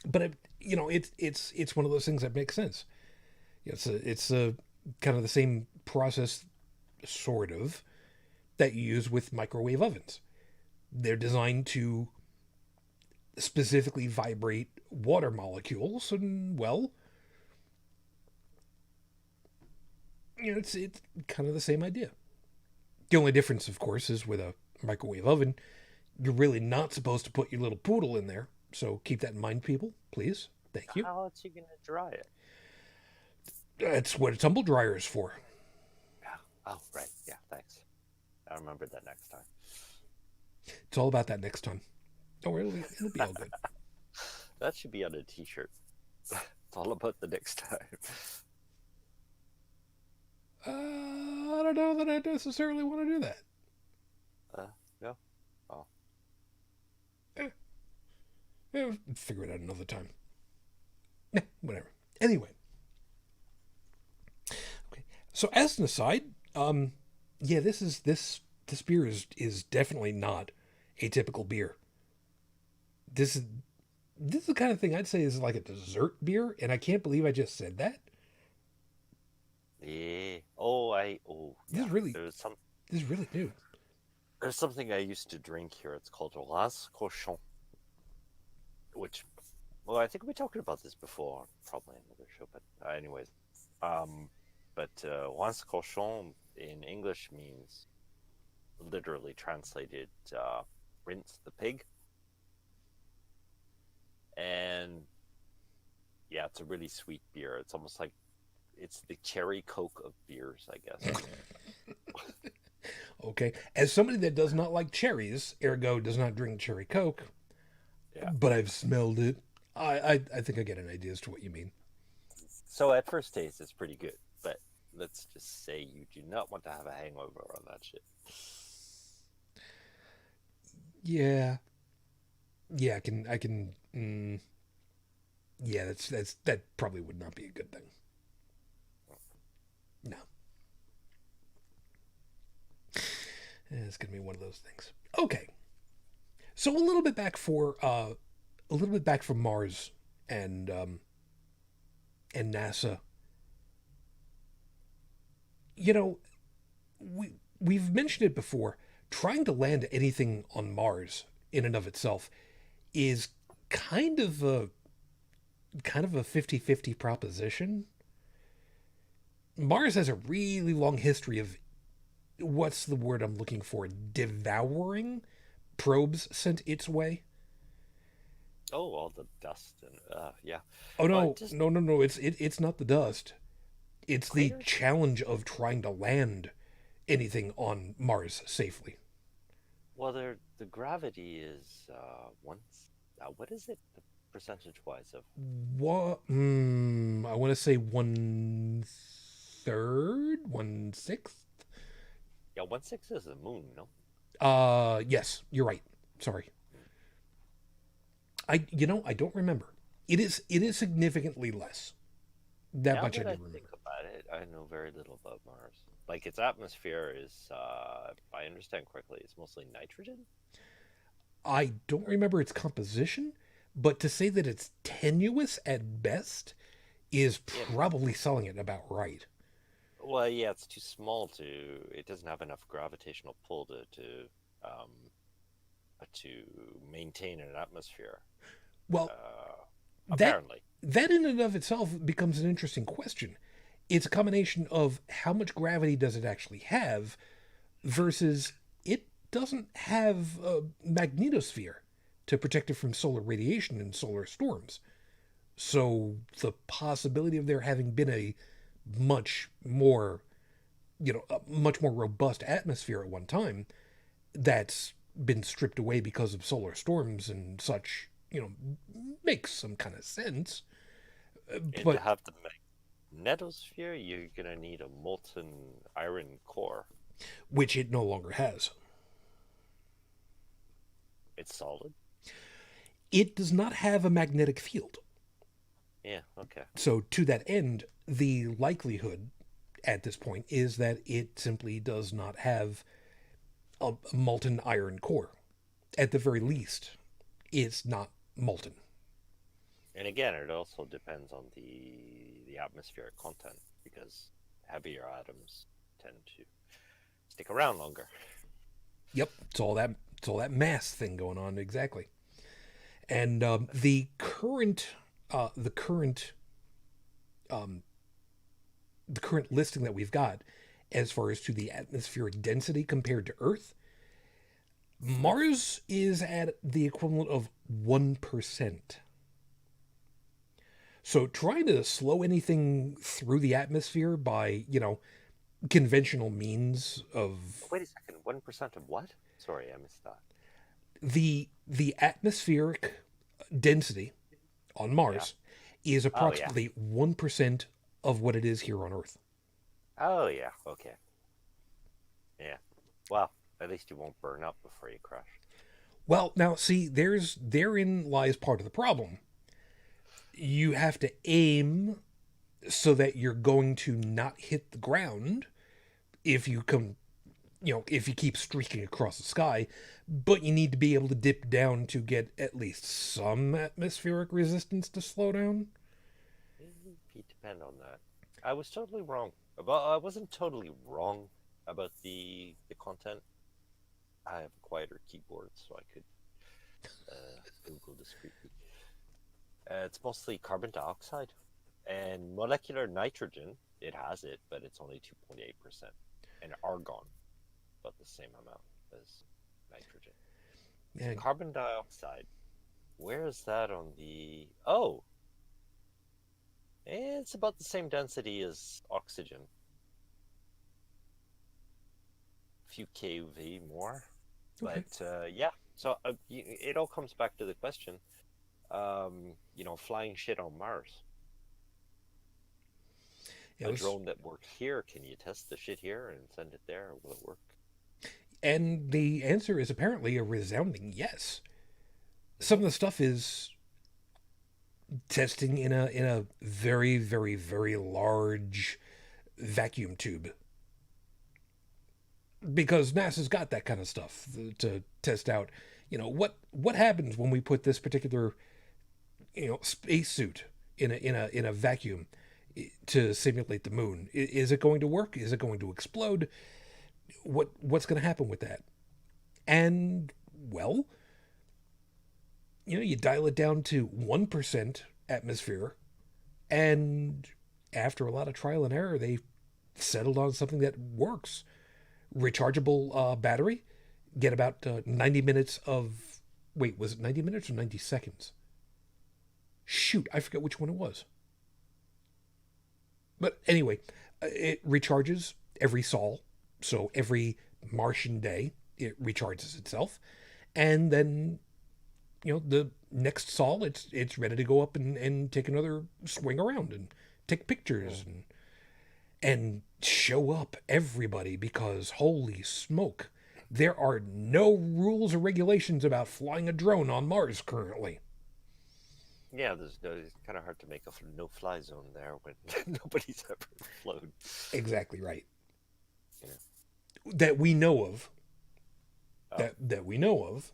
But it's one of those things that makes sense. It's a kind of the same process, sort of, that you use with microwave ovens. They're designed to specifically vibrate water molecules, and well, it's kind of the same idea. The only difference, of course, is with a microwave oven, you're really not supposed to put your little poodle in there. So keep that in mind, people, please. Thank you. How else are you going to dry it? That's what a tumble dryer is for. Yeah. Oh, right. Yeah, thanks. I'll remember that next time. It's all about that next time. Don't worry, it'll be all good. That should be on a t-shirt. It's all about the next time. I don't know that I necessarily want to do that. No? Oh. Figure it out another time. Whatever. Anyway. Okay. So as an aside, this beer is definitely not a typical beer. This is the kind of thing I'd say is like a dessert beer, and I can't believe I just said that. Yeah. This is really new. There's something I used to drink here. It's called Las Cochons. Which, well, I think we talked about this before, probably in another show, but anyways. Las Cochons in English means, literally translated, rinse the pig. And yeah, it's a really sweet beer. It's almost like it's the cherry Coke of beers, I guess. Okay. As somebody that does not like cherries, ergo does not drink cherry Coke, Yeah. but I've smelled it. I think I get an idea as to what you mean. So at first taste, it's pretty good, but let's just say you do not want to have a hangover on that shit. Yeah. Yeah, yeah, that probably would not be a good thing. No. It's gonna be one of those things. Okay. So a little bit back from Mars and NASA. We've mentioned it before. Trying to land anything on Mars in and of itself is kind of a 50-50 proposition. Mars has a really long history of, what's the word I'm looking for, devouring probes sent its way. Oh, all the dust and yeah. Oh no, no! It's not the dust. It's the Craters? challenge of trying to land anything on Mars safely. Well, the gravity is once. What is it, percentage-wise of? What? I want to say 1/3, 1/6. Yeah, 1/6 is the moon, no? Yes, you're right. Sorry. I don't remember. It is significantly less. That Now much I that do remember. think about it, I know very little about Mars. Like its atmosphere is, if I understand correctly, it's mostly nitrogen. I don't remember its composition, but to say that it's tenuous at best is probably selling it about right. Well, yeah, it's too small to. It doesn't have enough gravitational pull to maintain an atmosphere. Well, Apparently, that in and of itself becomes an interesting question. It's a combination of how much gravity does it actually have versus it doesn't have a magnetosphere to protect it from solar radiation and solar storms. So the possibility of there having been a much more robust atmosphere at one time that's been stripped away because of solar storms and such, makes some kind of sense. and But to have the magnetosphere, you're gonna need a molten iron core. which it no longer has. It's solid. It does not have a magnetic field. Yeah. Okay. So to that end, the likelihood at this point is that it simply does not have a molten iron core. At the very least, it's not molten. And again, it also depends on the atmospheric content because heavier atoms tend to stick around longer. Yep, it's all that mass thing going on exactly. And uh, the current um, the current listing that we've got, as far as to the atmospheric density compared to Earth, Mars is at the equivalent of 1%. So trying to slow anything through the atmosphere by, conventional means of Wait a second, 1% of what? Sorry, I missed that. the atmospheric density on Yeah. Mars is Oh yeah. approximately 1% of what it is here on Earth. Oh yeah. Okay. Yeah. Well, at least you won't burn up before you crash. Well, now see, therein lies part of the problem. You have to aim so that you're going to not hit the ground if you come, if you keep streaking across the sky, but you need to be able to dip down to get at least some atmospheric resistance to slow down. It depend on that. I was totally wrong. I wasn't totally wrong about the content. I have a quieter keyboard, so I could Google discreetly. It's mostly carbon dioxide and molecular nitrogen. It has it, but it's only 2.8%, and argon, about the same amount as nitrogen. So Yeah, carbon dioxide. Where is that on the? Oh, it's about the same density as oxygen. A few kV more, okay. but yeah. So it all comes back to the question. Flying shit on Mars. Yeah, A drone that works here, can you test the shit here and send it there? Will it work? and the answer is apparently a resounding yes. Some of the stuff is testing in a very, very, very large vacuum tube, because NASA's got that kind of stuff to test out. What happens when we put this particular spacesuit in a vacuum to simulate the moon. Is it going to work? Is it going to explode? What's going to happen with that? And well, you dial it down to 1% atmosphere, and after a lot of trial and error, they settled on something that works. Rechargeable battery, get about 90 minutes of. Wait, was it 90 minutes or 90 seconds? Shoot, I forget which one it was. But anyway, it recharges every sol. So every Martian day, it recharges itself. And then, the next sol, it's ready to go up and take another swing around and take pictures and show up everybody, because holy smoke, there are no rules or regulations about flying a drone on Mars currently. Yeah, it's kind of hard to make a no-fly zone there when nobody's ever flown. Exactly right. Yeah. That we know of. Oh. That we know of.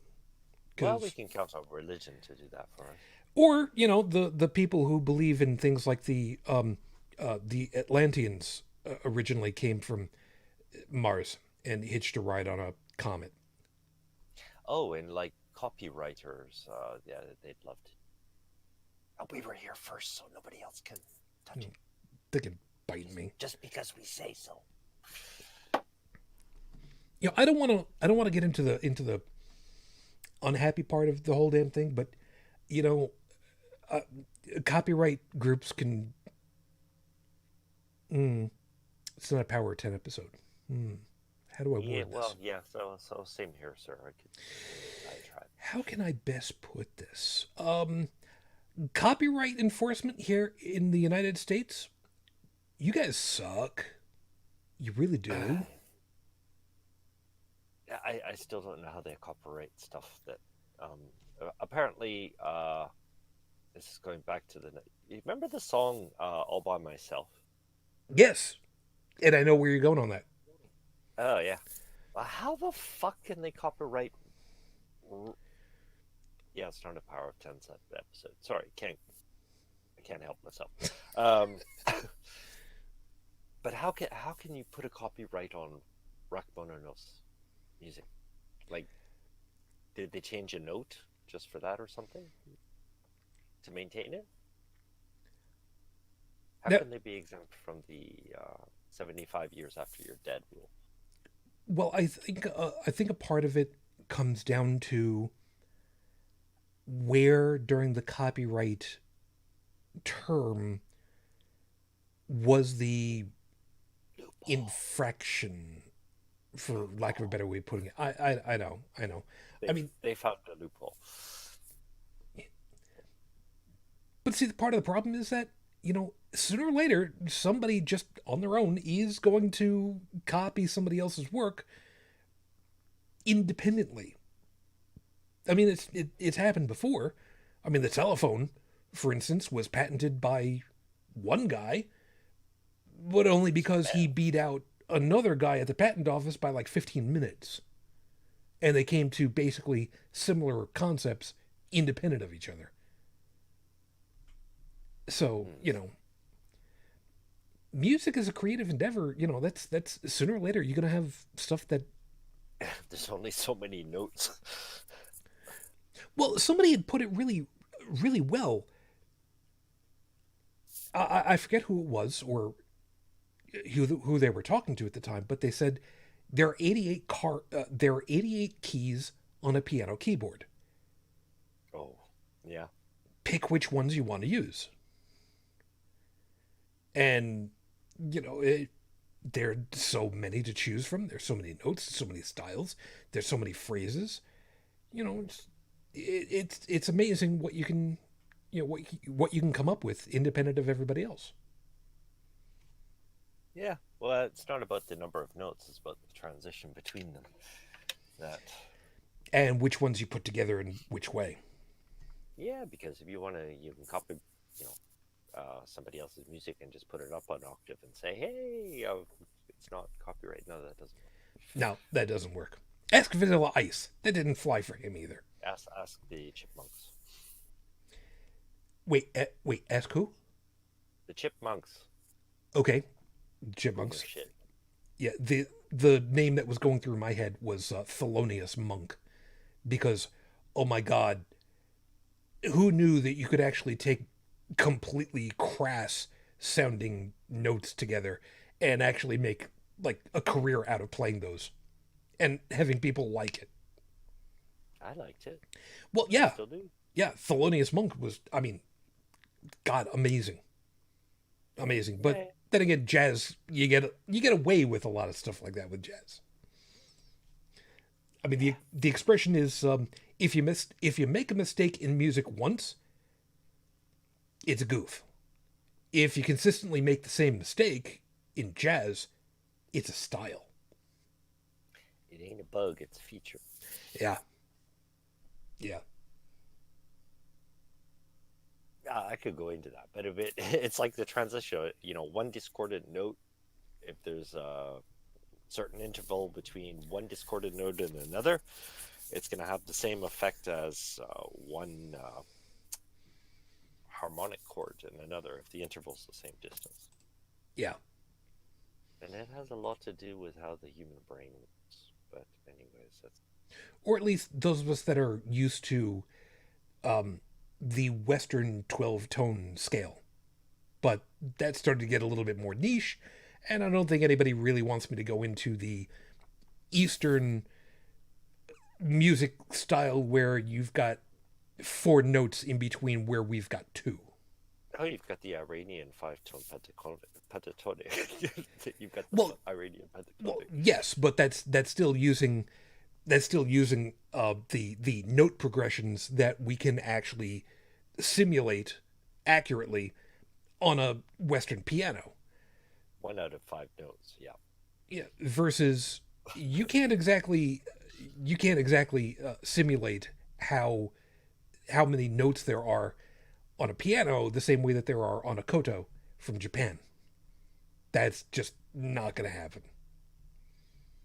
Well, we can count on religion to do that for us. Or the people who believe in things like the Atlanteans originally came from Mars and hitched a ride on a comet. Oh, and like copywriters, yeah, they'd love to. Oh, we were here first, so nobody else can touch it. They can bite me. Just because we say so. I don't want to get into the unhappy part of the whole damn thing, but copyright groups can. It's not a Power 10 episode. How do I word Yeah, this? well, yeah. So same here, sir. I tried. How can I best put this? Copyright enforcement here in the United States, you guys suck. You really do. I still don't know how they copyright stuff that apparently this is going back to you remember the song All By Myself? Yes, and I know where you're going on that. Oh yeah. Well, how the fuck can they copyright? Yeah, it's not a Power of 10 episode. Sorry, can't I can't help myself. Um, but how can you put a copyright on Rachmaninoff's music? Like, did they change a note just for that or something to maintain it? How No. can they be exempt from the 75 years after you're dead rule? Well, I think a part of it comes down to where during the copyright term was the infraction, for lack of a better way of putting it. I know. I mean, They found a loophole. but see, the part of the problem is that, sooner or later, somebody just on their own is going to copy somebody else's work independently. I mean, it's happened before. I mean, the telephone, for instance, was patented by one guy, but only because he beat out another guy at the patent office by like 15 minutes. And they came to basically similar concepts independent of each other. So, music is a creative endeavor. That's sooner or later you're going to have stuff that. There's only so many notes. Well, somebody had put it really, really well. I forget who it was or who they were talking to at the time, but they said there are 88 keys on a piano keyboard. Oh, yeah. Pick which ones you want to use. And, there are so many to choose from. There's so many notes, so many styles. There's so many phrases. It's amazing what you can, what you can come up with independent of everybody else. Yeah. Well, it's not about the number of notes. It's about the transition between them. And which ones you put together in which way. Yeah, because if you want to, you can copy, somebody else's music and just put it up on Octave and say, hey, it's not copyright. No, that doesn't work. No, that doesn't work. Ask Vanilla Ice. That didn't fly for him either. Ask the Chipmunks. Wait, ask who? The Chipmunks. Okay, Chipmunks. Oh, shit. Yeah, the name that was going through my head was Thelonious Monk. Because, oh my God, who knew that you could actually take completely crass sounding notes together and actually make like a career out of playing those and having people like it. I liked it. Well, yeah. Still do. Yeah, Thelonious Monk was, I mean, God, amazing. Amazing. But Yeah. then again, jazz, you get away with a lot of stuff like that with jazz. I mean, the expression is if you make a mistake in music once, it's a goof. If you consistently make the same mistake in jazz, it's a style. It ain't a bug, it's a feature. Yeah. Yeah. I could go into that, but if it's like the transition, one discordant note, if there's a certain interval between one discordant note and another, it's going to have the same effect as one harmonic chord and another if the interval's the same distance. Yeah. And it has a lot to do with how the human brain works. But anyways, that's... Or at least those of us that are used to the Western 12-tone scale. But that started to get a little bit more niche, and I don't think anybody really wants me to go into the Eastern music style where you've got 4 notes in between where we've got 2. Oh, you've got the Iranian 5-tone pentatonic. You've got the Iranian pentatonic. Well, yes, but that's still using the note progressions that we can actually simulate accurately on a Western piano. 1 out of 5 notes, yeah. Yeah, versus you can't exactly simulate how many notes there are on a piano the same way that there are on a koto from Japan. That's just not going to happen.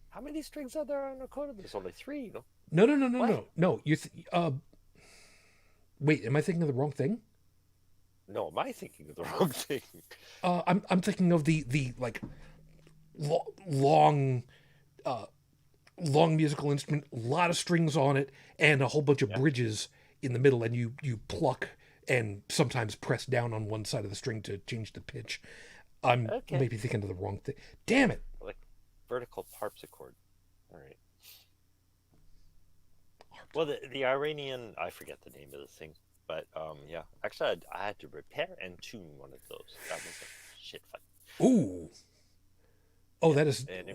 How many strings are there on a koto? There's only 3, no? No. You wait, am I thinking of the wrong thing? No, am I thinking of the wrong thing? I'm thinking of the like long long musical instrument, a lot of strings on it, and a whole bunch of Yeah. bridges in the middle, and you pluck and sometimes press down on one side of the string to change the pitch. I'm Okay. maybe thinking of the wrong thing. Damn it! Like vertical harpsichord. All right. Well, the Iranian, I forget the name of the thing, but yeah. Actually, I had to repair and tune one of those. That was a shit fight. Ooh, oh, Yeah, that is. and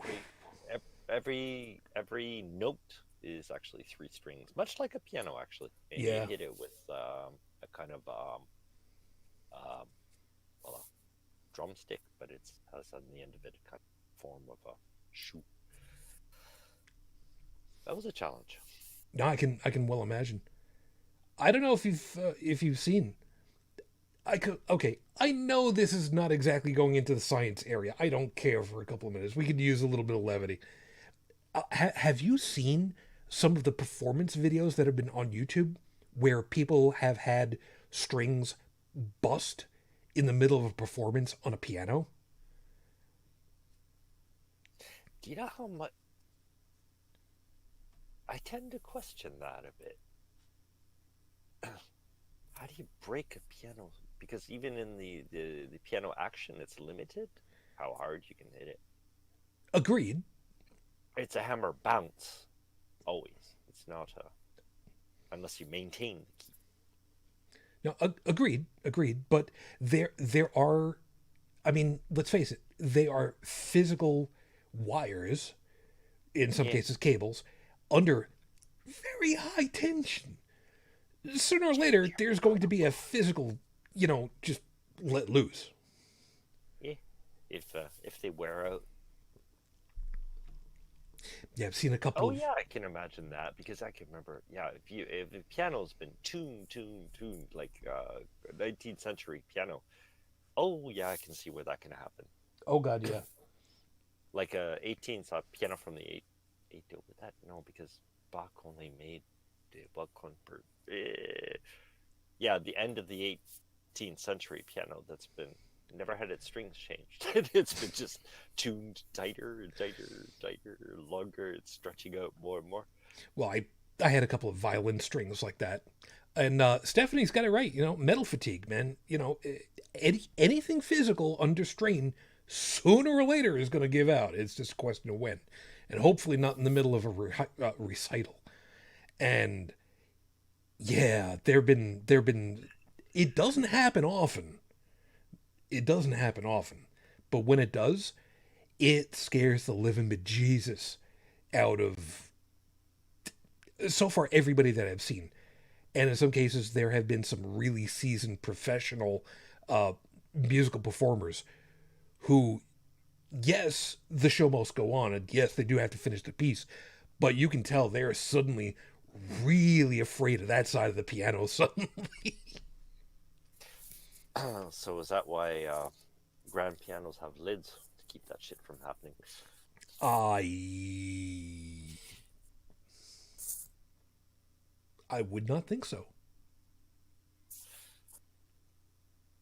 every note is actually three strings, much like a piano actually, and you Yeah. hit it with a kind of um, well, a drumstick, but it has on the end of it a kind of form of a shoe. That was a challenge. No, I can well imagine. I don't know if you've seen. I could okay. I know this is not exactly going into the science area. I don't care for a couple of minutes. We could use a little bit of levity. Have you seen some of the performance videos that have been on YouTube where people have had strings bust in the middle of a performance on a piano? Do you know how much I tend to question that a bit? How do you break a piano? Because even in the piano action, it's limited how hard you can hit it. Agreed. It's a hammer bounce, always. It's not a unless you maintain the key. No, agreed. But there are, I mean, let's face it, they are physical wires, in some Yeah, cases cables, under very high tension. Sooner or later, there's going to be a physical, just let loose. yeah. If they wear out. Yeah, I've seen a couple Oh of. yeah, I can imagine that because I can remember. Yeah, if the piano's been tuned like 19th century piano. Oh yeah, I can see where that can happen. Oh God, yeah. Like a 18th piano from the eight with that. No, because Bach only made the Bach convert. Yeah, the end of the 18th century piano that's been never had its strings changed. It's been just tuned tighter and tighter and tighter, longer. It's stretching out more and more. Well, I had a couple of violin strings like that, and Stephanie's got it right. Metal fatigue, man. Anything physical under strain, sooner or later is going to give out. It's just a question of when, and hopefully not in the middle of a recital. And yeah, there've been. It doesn't happen often. It doesn't happen often, but when it does, it scares the living bejesus out of so far everybody that I've seen. And in some cases, there have been some really seasoned professional uh, musical performers who, yes, the show must go on, and yes, they do have to finish the piece, but you can tell they're suddenly really afraid of that side of the piano suddenly. So is that why grand pianos have lids to keep that shit from happening? I would not think so.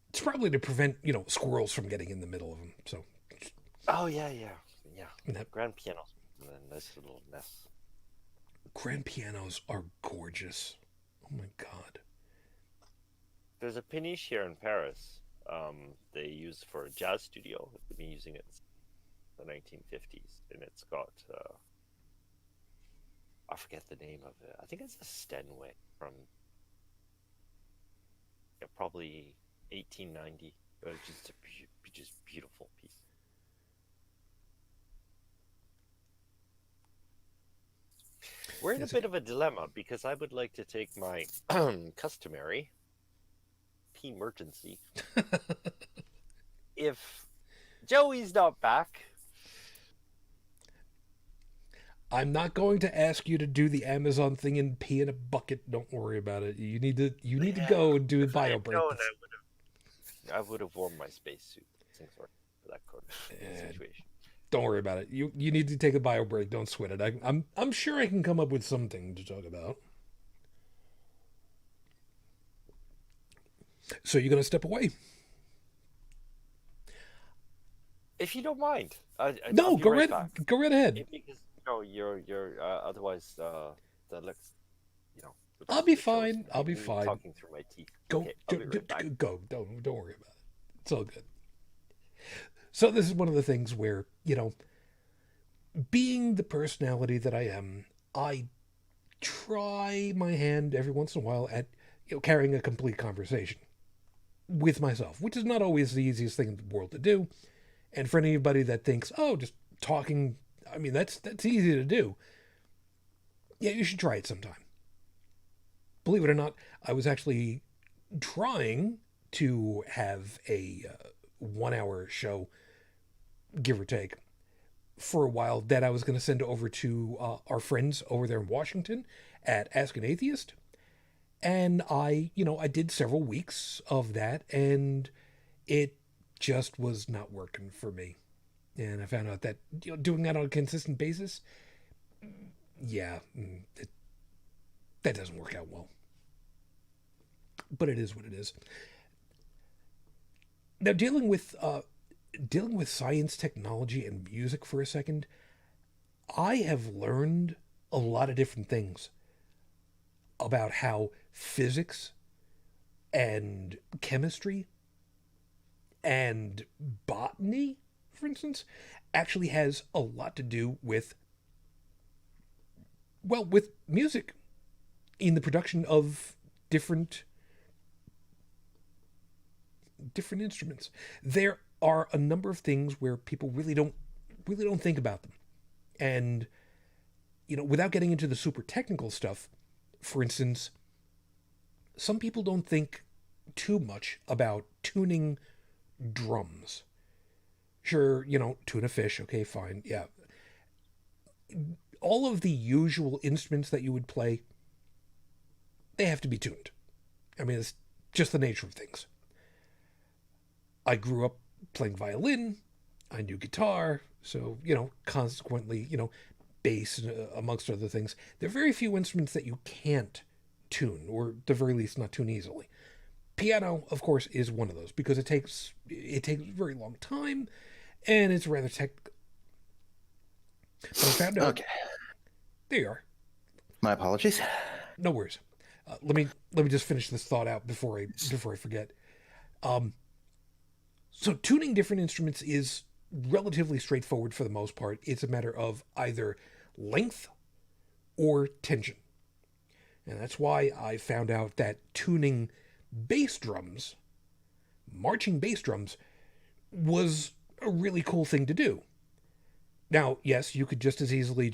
It's probably to prevent, squirrels from getting in the middle of them. So, Oh yeah. and that Grand pianos, and a nice little mess. grand pianos are gorgeous. Oh my God. There's a Peniche here in Paris. They use for a jazz studio. They've been using it since the 1950s, and it's got I forget the name of it. I think it's a Steinway from probably 1890. Just a just beautiful piece. We're in a Yes, bit of a dilemma because I would like to take my customary emergency. If Joey's not back, I'm not going to ask you to do the Amazon thing and pee in a bucket. Don't worry about it. You need to go and do a if I bio had break. known, I would have worn my spacesuit. For that kind of situation. Don't worry about it. You need to take a bio break. Don't sweat it. I'm sure I can come up with something to talk about. So you're going to step away? If you don't mind, I'll No, be right back. Go right ahead. Because you're otherwise the next the I'll rest be of the show is fine. gonna I'll be me fine. talking through my teeth. Go, Okay, I'll be right back. go. Don't worry about it. It's all good. So this is one of the things where, being the personality that I am, I try my hand every once in a while at carrying a complete conversation with myself, which is not always the easiest thing in the world to do. And for anybody that thinks, oh, just talking, I mean, that's easy to do. Yeah, you should try it sometime. Believe it or not, I was actually trying to have a 1 hour show, give or take, for a while that I was going to send over to our friends over there in Washington at Ask an Atheist. And I did several weeks of that, and it just was not working for me. And I found out that doing that on a consistent basis, yeah, that doesn't work out well. But it is what it is. Now, dealing with science, technology, and music for a second, I have learned a lot of different things about how physics and chemistry and botany, for instance, actually has a lot to do with, well, with music in the production of different instruments. There are a number of things where people really don't think about them. And without getting into the super technical stuff, for instance, some people don't think too much about tuning drums. Sure, tune a fish, okay, fine, yeah. All of the usual instruments that you would play, they have to be tuned. I mean, it's just the nature of things. I grew up playing violin, I knew guitar, so, consequently, bass, amongst other things. There are very few instruments that you can't tune, or at the very least not tune easily. Piano, of course, is one of those, because it takes a very long time, and it's rather technical. But I found out... Okay. There you are. My apologies. No worries. Let me just finish this thought out before I forget. So tuning different instruments is relatively straightforward for the most part. It's a matter of either length or tension. And that's why I found out that tuning bass drums, marching bass drums, was a really cool thing to do. Now, yes, you could just as easily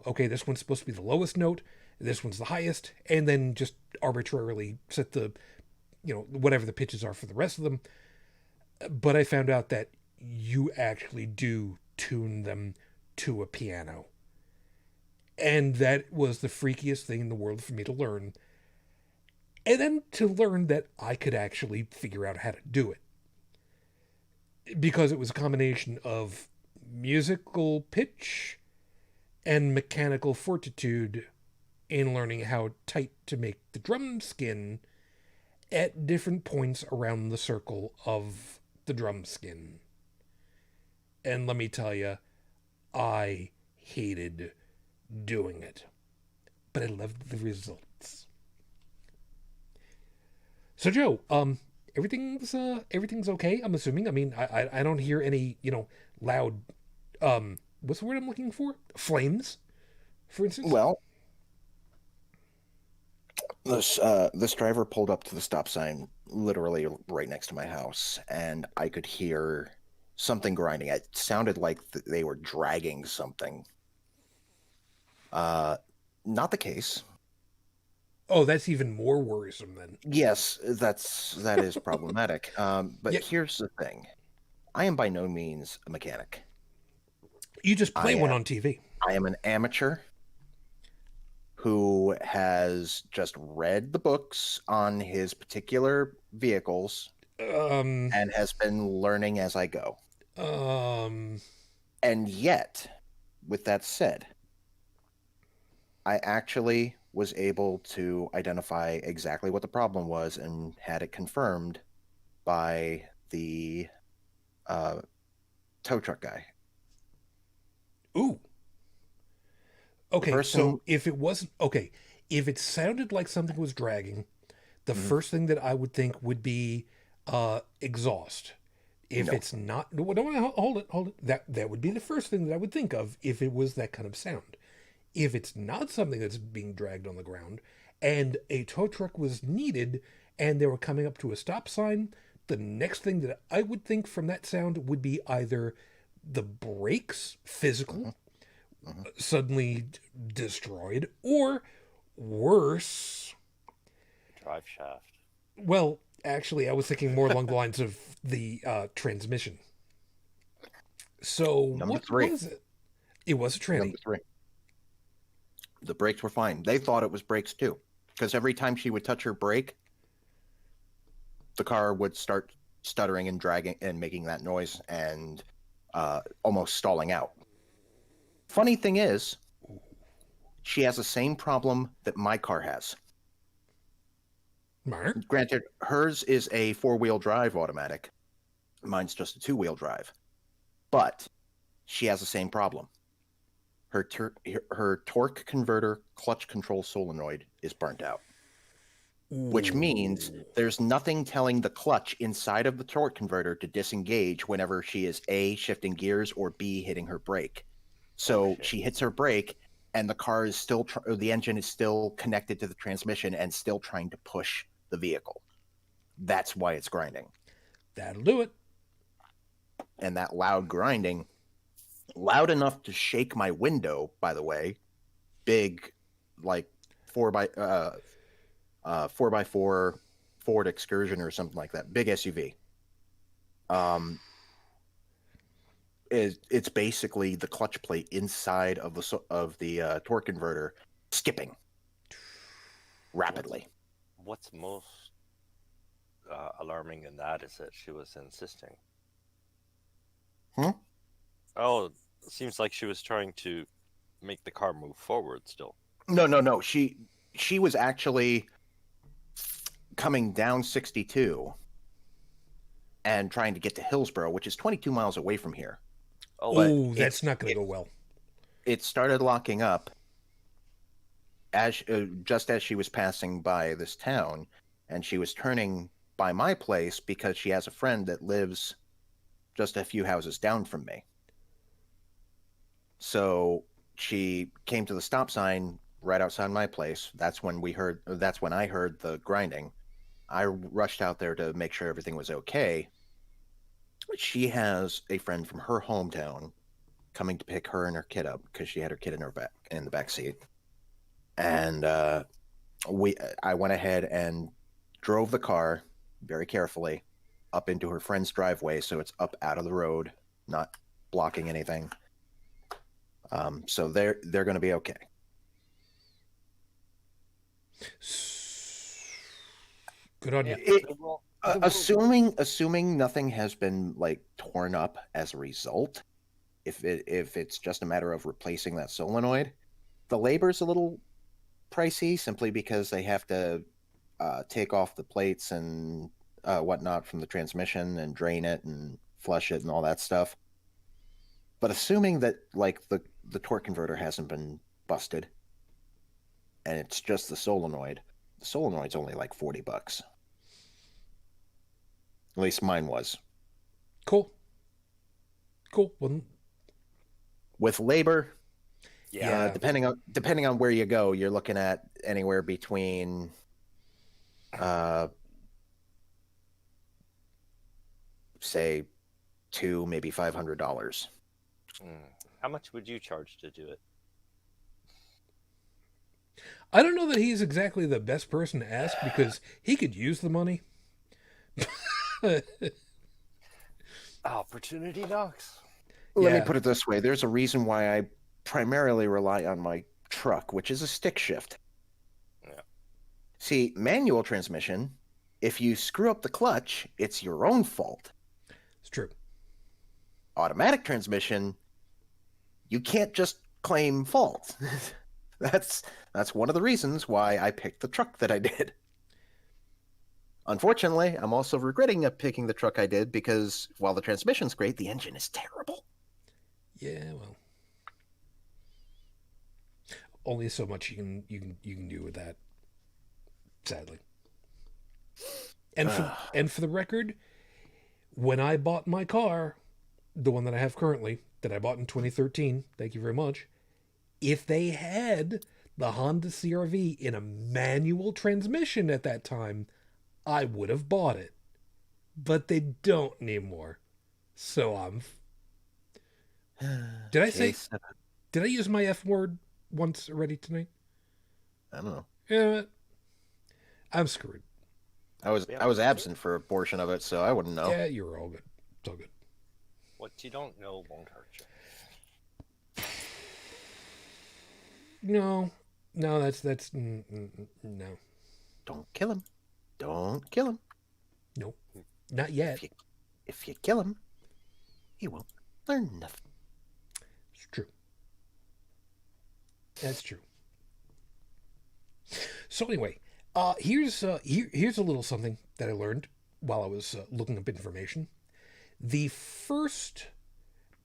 okay, this one's supposed to be the lowest note, this one's the highest, and then just arbitrarily set the, whatever the pitches are for the rest of them. But I found out that you actually do tune them to a piano. And that was the freakiest thing in the world for me to learn. And then to learn that I could actually figure out how to do it. Because it was a combination of musical pitch and mechanical fortitude in learning how tight to make the drum skin at different points around the circle of the drum skin. And let me tell you, I hated doing it, but I loved the results. So Joe, everything's okay, I'm assuming. I mean, I don't hear any, loud, what's the word I'm looking for? Flames, for instance? Well, this driver pulled up to the stop sign literally right next to my house, and I could hear something grinding. It sounded like they were dragging something. Not the case. Oh, that's even more worrisome then. Yes, that is problematic. But Yeah. Here's the thing. I am by no means a mechanic. You just play one on TV. I am an amateur who has just read the books on his particular vehicles and has been learning as I go. And yet, with that said, I actually was able to identify exactly what the problem was and had it confirmed by the tow truck guy. Ooh. Okay, person- so if it wasn't okay, if it sounded like something was dragging, the first thing that I would think would be exhaust. If No. it's not, no, hold it. That would be the first thing that I would think of if it was that kind of sound. If it's not something that's being dragged on the ground, and a tow truck was needed, and they were coming up to a stop sign, the next thing that I would think from that sound would be either the brakes, physical, suddenly destroyed, or worse. Drive shaft. Well, actually, I was thinking more along the lines of the transmission. So Number what 3. was it? It was a tranny. Number 3. The brakes were fine. They thought it was brakes too, because every time she would touch her brake, the car would start stuttering and dragging and making that noise and almost stalling out. Funny thing is, she has the same problem that my car has. Mark? Granted, hers is a 4-wheel drive automatic. Mine's just a 2-wheel drive. But she has the same problem. Her torque converter clutch control solenoid is burnt out. Which means there's nothing telling the clutch inside of the torque converter to disengage whenever she is A, shifting gears, or B, hitting her brake. So she hits her brake, and the car is still, the engine is still connected to the transmission and still trying to push the vehicle. That's why it's grinding. That'll do it. And that loud grinding, loud enough to shake my window, by the way, big, like 4x4 Ford Excursion or something like that, big SUV. It's basically the clutch plate inside of the torque converter skipping rapidly. What's most alarming in that is that she was insisting. Oh, it seems like she was trying to make the car move forward still. No. She was actually coming down 62 and trying to get to Hillsborough, which is 22 miles away from here. Oh, that's not going to go well. It started locking up just as she was passing by this town, and she was turning by my place because she has a friend that lives just a few houses down from me. So she came to the stop sign right outside my place. That's when I heard the grinding. I rushed out there to make sure everything was okay. She has a friend from her hometown coming to pick her and her kid up because she had her kid in the back seat. And I went ahead and drove the car very carefully up into her friend's driveway, so it's up out of the road, not blocking anything. So they're going to be okay. Good on you. Assuming nothing has been like torn up as a result, if it's just a matter of replacing that solenoid, the labor's a little pricey simply because they have to take off the plates and whatnot from the transmission and drain it and flush it and all that stuff. But assuming that like the torque converter hasn't been busted and it's just the solenoid's only like $40. At least mine was. Cool. Well, with labor, Yeah. depending on where you go, you're looking at anywhere between say $200, maybe $500. How much would you charge to do it? I don't know that he's exactly the best person to ask because he could use the money. Opportunity knocks. Let me Yeah. put it this way. There's a reason why I primarily rely on my truck, which is a stick shift. Yeah. See, manual transmission, if you screw up the clutch, it's your own fault. It's true. Automatic transmission, you can't just claim fault. That's one of the reasons why I picked the truck that I did. Unfortunately, I'm also regretting picking the truck I did because while the transmission's great, the engine is terrible. Yeah, well, only so much you can do with that, sadly. And for the record, when I bought my car, the one that I have currently, that I bought in 2013, thank you very much, if they had the Honda CR-V in a manual transmission at that time, I would have bought it. But they don't anymore. So I'm... Did I use my F word once already tonight? I don't know. Yeah, I'm screwed. I was absent for a portion of it, so I wouldn't know. Yeah, you're all good. It's all good. What you don't know won't hurt you. No, that's no. Don't kill him. Don't kill him. Nope, not yet. If you kill him, he won't learn nothing. It's true. That's true. So anyway, here's a little something that I learned while I was looking up information. The first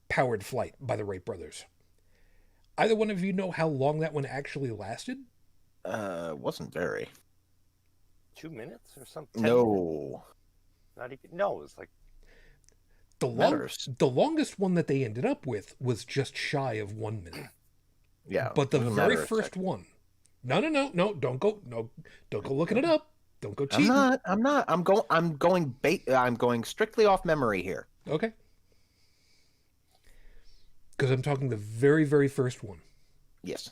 powered flight by the Wright Brothers. Either one of you know how long that one actually lasted? Wasn't very. 2 minutes or something? No. Not even. No, it was like the longest one that they ended up with was just shy of 1 minute. Yeah. But the very first one. No, don't go looking it up. Don't go cheating. I'm not. I'm going strictly off memory here. Okay. Because I'm talking the very, very first one. Yes.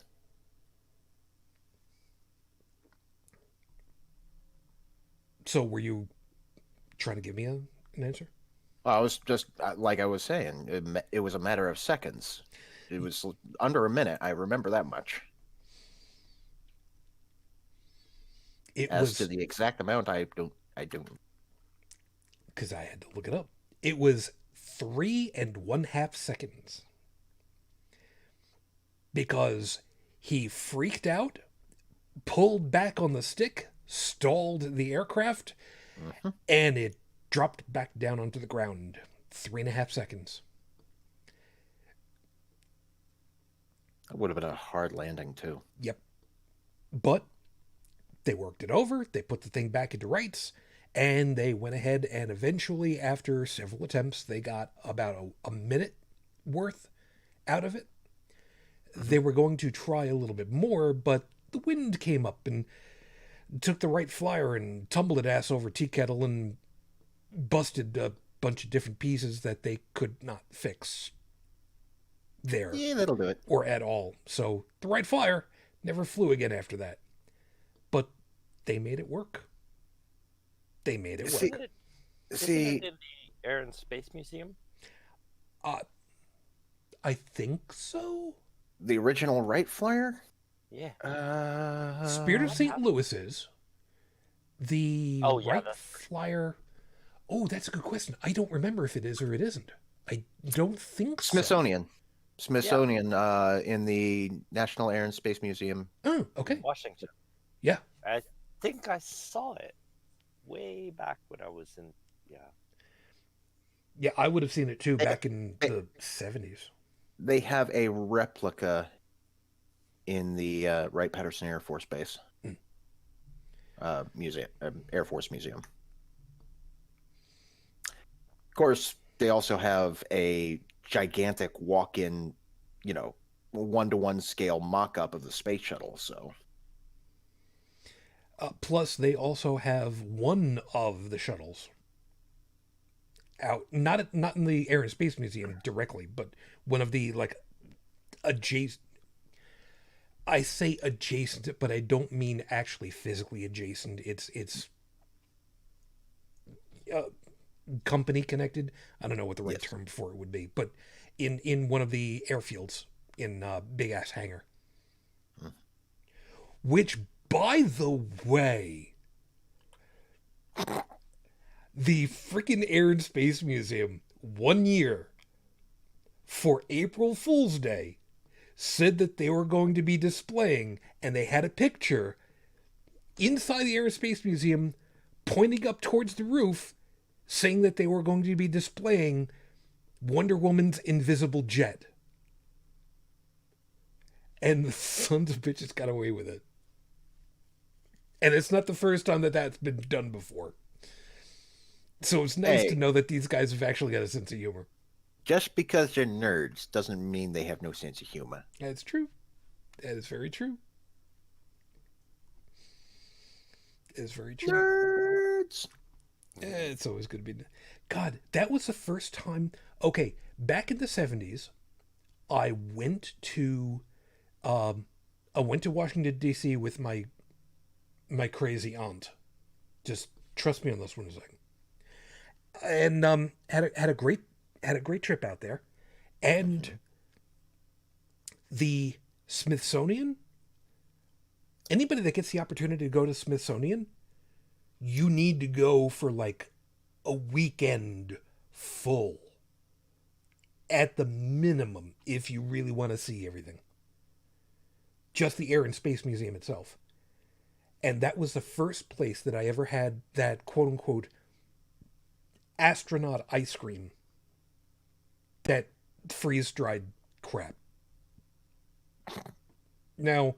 So were you trying to give me an answer? Well, I was just, like I was saying, it was a matter of seconds. It was under a minute. I remember that much. To the exact amount, I don't. Because I had to look it up. It was 3.5 seconds. Because he freaked out, pulled back on the stick, stalled the aircraft, and it dropped back down onto the ground. 3.5 seconds. That would have been a hard landing, too. Yep. But they worked it over, they put the thing back into rights, and they went ahead and eventually, after several attempts, they got about a minute worth out of it. They were going to try a little bit more, but the wind came up and took the Wright Flier and tumbled it ass over tea kettle and busted a bunch of different pieces that they could not fix there. Yeah, that'll do it. Or at all. So the Wright Flier never flew again after that. But they made it work. They made it work. Isn't it in the Air and Space Museum? I think so. The original Wright Flier? Yeah. Spirit of St. Louis is. The Wright Flier. Oh, that's a good question. I don't remember if it is or it isn't. I don't think so. Smithsonian in the National Air and Space Museum. Oh, okay. Washington. Yeah. I think I saw it way back when I was in. Yeah. Yeah, I would have seen it too back in the 70s. They have a replica in the Wright-Patterson Air Force Base museum, Air Force Museum. Of course, they also have a gigantic walk-in, 1-to-1 scale mock-up of the space shuttle. So, plus, they also have one of the shuttles out, not in the Air and Space Museum directly, but one of the adjacent. I say adjacent, but I don't mean actually physically adjacent. It's company connected. I don't know what the right term for it would be, but in one of the airfields in big ass hangar. Which, by the way, the freaking Air and Space Museum 1 year for April Fool's Day said that they were going to be displaying, and they had a picture inside the Air and Space Museum pointing up towards the roof, saying that they were going to be displaying Wonder Woman's invisible jet. And the sons of bitches got away with it. And it's not the first time that that's been done before. So it's nice to know that these guys have actually got a sense of humor. Just because they're nerds doesn't mean they have no sense of humor. That's true. That is very true. It's very true. Nerds! It's always going to be... God, that was the first time... Okay, back in the 70s, I went to Washington, D.C. with my crazy aunt. Just trust me on this one a second. And had a great trip out there. And the Smithsonian, anybody that gets the opportunity to go to Smithsonian, you need to go for like a weekend full at the minimum if you really want to see everything. Just the Air and Space Museum itself. And that was the first place that I ever had that quote-unquote astronaut ice cream. That freeze-dried crap. Now,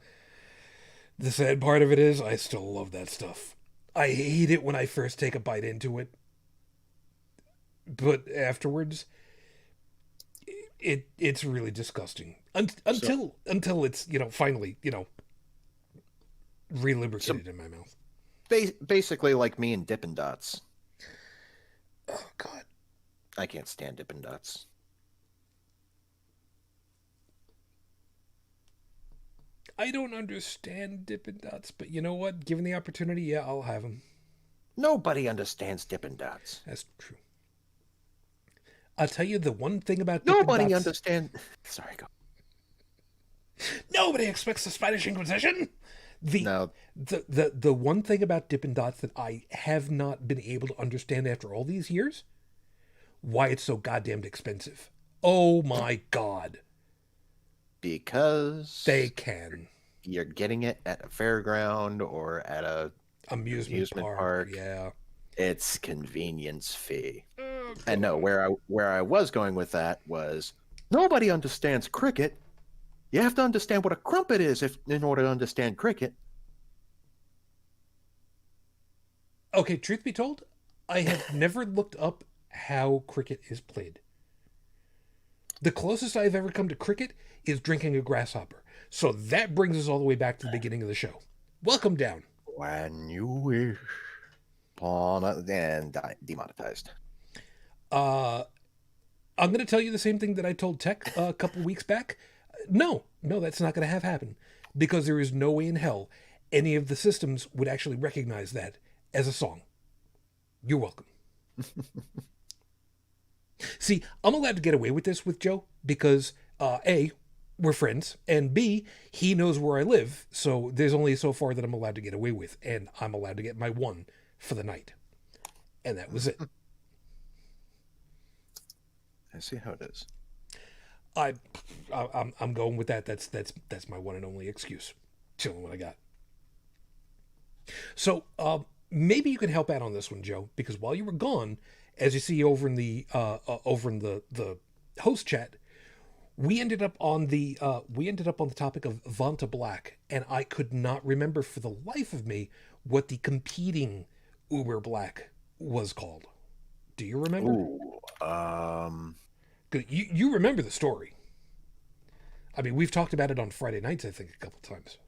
the sad part of it is I still love that stuff. I hate it when I first take a bite into it. But afterwards, it's really disgusting. Until it's, finally, relubricated in my mouth. Basically like me and Dippin' Dots. Oh, God. I can't stand Dippin' Dots. I don't understand Dippin' Dots, but you know what? Given the opportunity, yeah, I'll have them. Nobody understands Dippin' Dots. That's true. I'll tell you the one thing about Dippin' Nobody Dots... understands... Sorry, go. Nobody expects the Spanish Inquisition! No. The one thing about Dippin' Dots that I have not been able to understand after all these years, why it's so goddamn expensive. Oh my God. Because they can. You're getting it at a fairground or at a amusement park. Yeah. It's convenience fee. And no, where I was going with that was nobody understands cricket. You have to understand what a crumpet is in order to understand cricket. Okay, truth be told, I have never looked up how cricket is played. The closest I've ever come to cricket is drinking a grasshopper. So that brings us all the way back to the beginning of the show. Welcome down. When you wish upon and demonetized. I'm going to tell you the same thing that I told Tech a couple weeks back. No, that's not going to happen because there is no way in hell any of the systems would actually recognize that as a song. You're welcome. See, I'm allowed to get away with this with Joe because A, we're friends, and B, he knows where I live, so there's only so far that I'm allowed to get away with, and I'm allowed to get my one for the night. And that was it. I see how it is. I'm going with that. That's my one and only excuse. Chilling what I got. So maybe you can help out on this one, Joe, because while you were gone, as you see over in the host chat, we ended up on the topic of VantaBlack, and I could not remember for the life of me what the competing Uber Black was called. Do you remember? Ooh, Good. You remember the story. I mean, we've talked about it on Friday nights, I think, a couple times.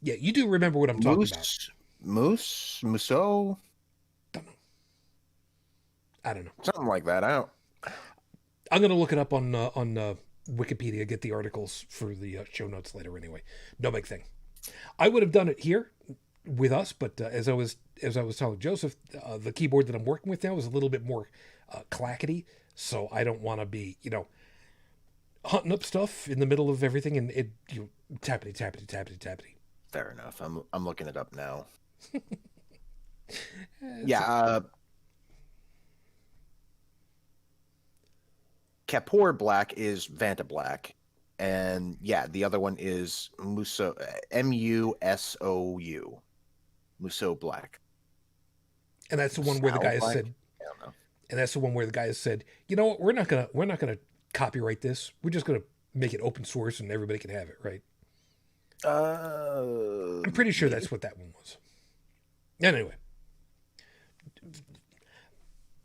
Yeah, you do remember what I'm talking about. Musso? I don't know. Something like that. I'm going to look it up on Wikipedia, get the articles for the show notes later anyway. No big thing. I would have done it here with us, but as I was telling Joseph, the keyboard that I'm working with now is a little bit more clackety, so I don't want to be, hunting up stuff in the middle of everything and it tappity. Fair enough. I'm looking it up now. Yeah. Kapoor Black is VantaBlack. And yeah, the other one is Muso, Musou, Muso Black. And that's the one where the guy has said, I don't know. and that's the one where the guy has said, you know what, we're not gonna copyright this. We're just gonna make it open source and everybody can have it, right? I'm pretty sure that's what that one was. Anyway,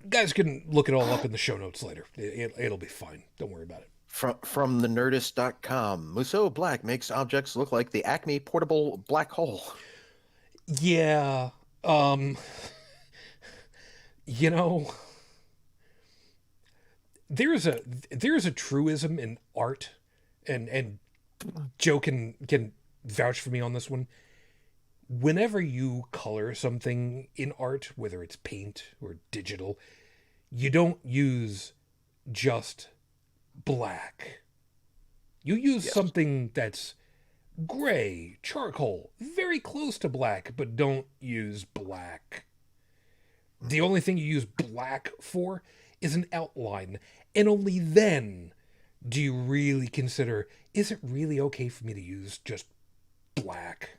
guys can look it all up in the show notes later. It'll be fine. Don't worry about it. From the Nerdist.com, Muso Black makes objects look like the Acme portable black hole. Yeah. You know, there's a truism in art, and Joe can vouch for me on this one. Whenever you color something in art, whether it's paint or digital, you don't use just black. You use something that's gray, charcoal, very close to black, but don't use black. The only thing you use black for is an outline, and only then do you really consider, is it really okay for me to use just black?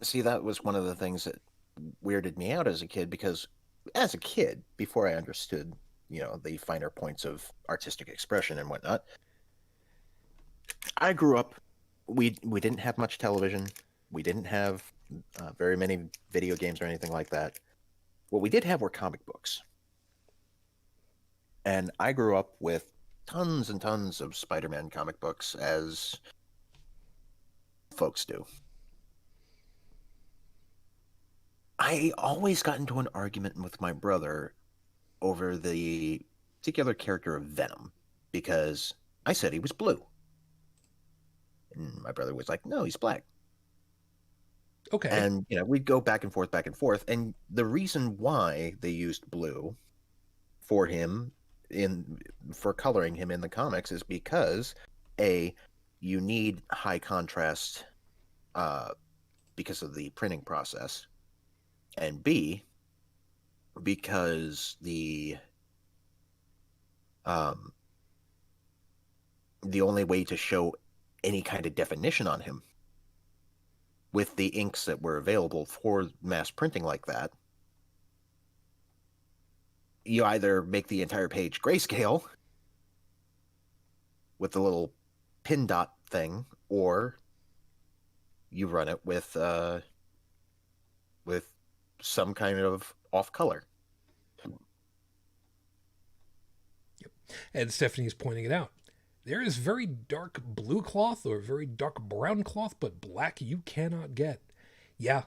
See, that was one of the things that weirded me out as a kid, because as a kid, before I understood, the finer points of artistic expression and whatnot, I grew up, we didn't have much television. We didn't have very many video games or anything like that. What we did have were comic books. And I grew up with tons and tons of Spider-Man comic books, as folks do. I always got into an argument with my brother over the particular character of Venom, because I said he was blue. And my brother was like, no, he's black. Okay. And, we'd go back and forth. And the reason why they used blue for him for coloring him in the comics is because, A, you need high contrast because of the printing process. And B, because the only way to show any kind of definition on him with the inks that were available for mass printing like that, you either make the entire page grayscale with the little pin dot thing, or you run it with some kind of off color. Yep. And Stephanie's pointing it out. There is very dark blue cloth or very dark brown cloth, but black you cannot get. Yeah.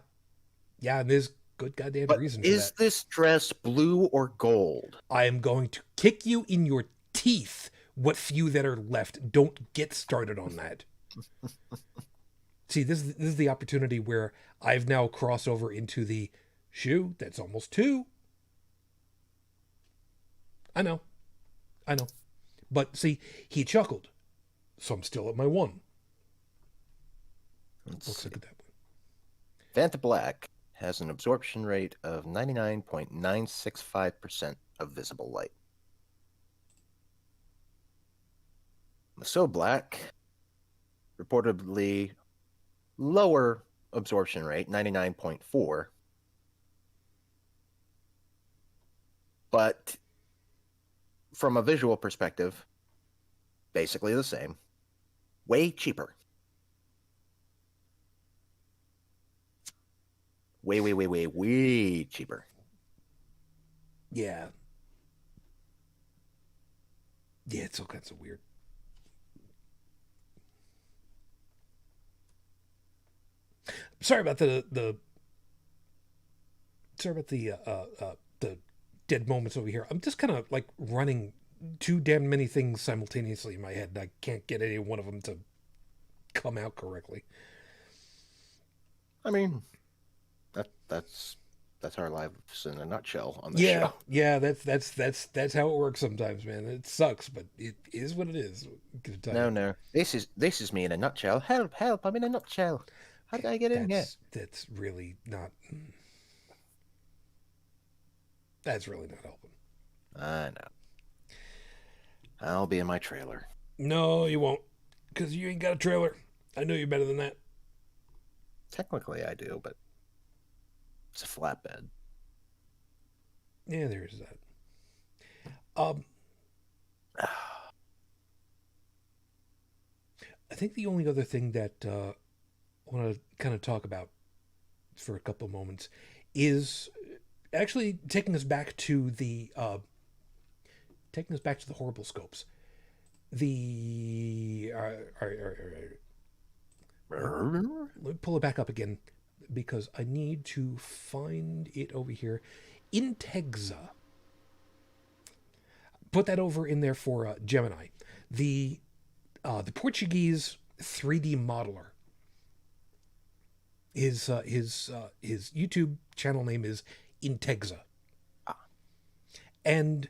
Yeah, and there's good goddamn reason for that. Is this dress blue or gold? I am going to kick you in your teeth. What few that are left. Don't get started on that. See, this is the opportunity where I've now crossed over into the shoe that's almost 2. I know. But see, he chuckled. So I'm still at my 1. Let's look at that one. VantaBlack has an absorption rate of 99.965% of visible light. So Black, reportedly lower absorption rate, 99.4. But from a visual perspective, basically the same. Way cheaper. Way cheaper. Yeah. Yeah, it's all kinds of weird. Sorry about the dead moments over here. I'm just kind of like running too damn many things simultaneously in my head, and I can't get any one of them to come out correctly. I mean, that's our lives in a nutshell on the show. Yeah, that's how it works sometimes, man. It sucks, but it is what it is. No. This is me in a nutshell. Help! I'm in a nutshell. How did I get in here? That's really not. That's really not helping. I know. I'll be in my trailer. No, you won't. Because you ain't got a trailer. I know you're better than that. Technically, I do, but it's a flatbed. Yeah, there is that. I think the only other thing that I want to kind of talk about for a couple of moments is actually taking us back to the horrible scopes. The let me pull it back up again because I need to find it over here. Intexa. Put that over in there for Gemini. The Portuguese 3D modeler. His YouTube channel name is Intexa, and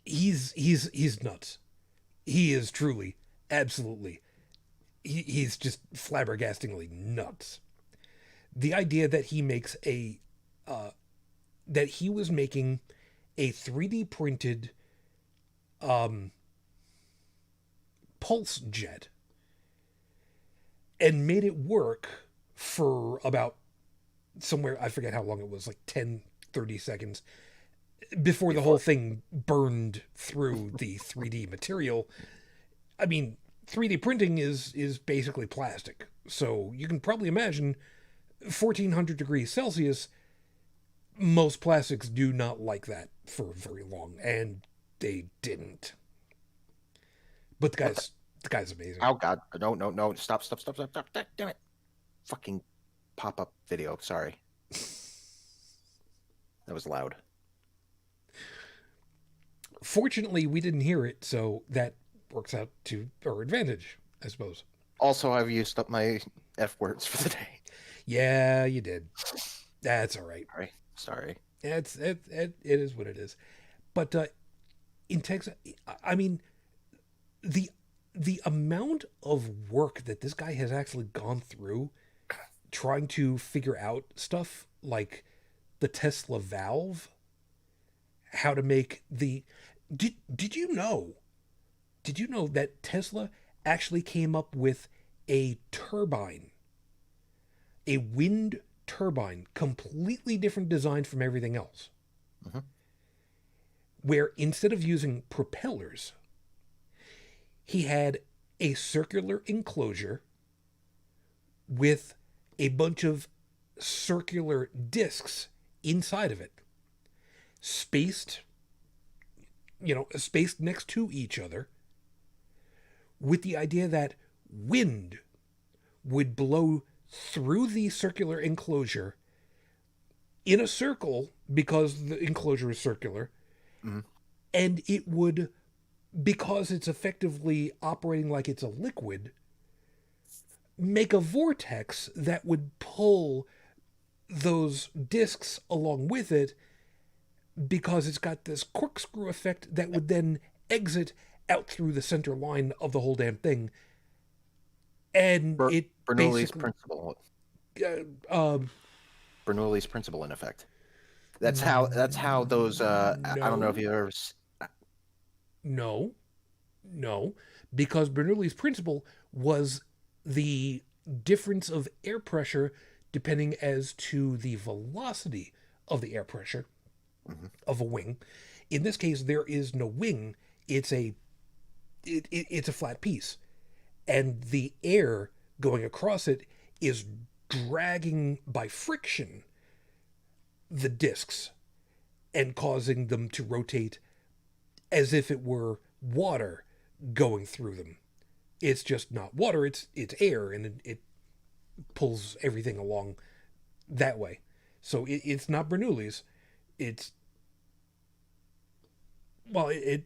he's nuts. He is truly, absolutely. He's just flabbergastingly nuts. The idea that he makes that he was making a 3D printed pulse jet and made it work for about somewhere, I forget how long it was, like 10, 30 seconds before the whole thing burned through the 3D material. I mean, 3D printing is basically plastic. So you can probably imagine 1400 degrees Celsius, most plastics do not like that for very long, and they didn't. But the guy's amazing. Oh God, no! Stop! Damn it! Fucking pop-up video. Sorry, that was loud. Fortunately, we didn't hear it, so that works out to our advantage, I suppose. Also, I've used up my F words for the day. Yeah, you did. That's all right. Sorry. It is what it is. But in Texas, I mean, the amount of work that this guy has actually gone through trying to figure out stuff like the Tesla valve, how to make the... Did you know that Tesla actually came up with a turbine, a wind turbine, completely different design from everything else, where instead of using propellers, he had a circular enclosure with a bunch of circular discs inside of it, spaced next to each other, with the idea that wind would blow through the circular enclosure in a circle, because the enclosure is circular, and it would, because it's effectively operating like it's a liquid, make a vortex that would pull those discs along with it, because it's got this corkscrew effect that would then exit out through the center line of the whole damn thing. And Bernoulli's principle. Bernoulli's principle, in effect. That's how those. I don't know if you ever. No, because Bernoulli's principle was the difference of air pressure depending as to the velocity of the air pressure of a wing. In this case, there is no wing. It's a flat piece, and the air going across it is dragging by friction the discs and causing them to rotate as if it were water going through them. It's just not water, it's air, and it pulls everything along that way. So it's not Bernoulli's. It's I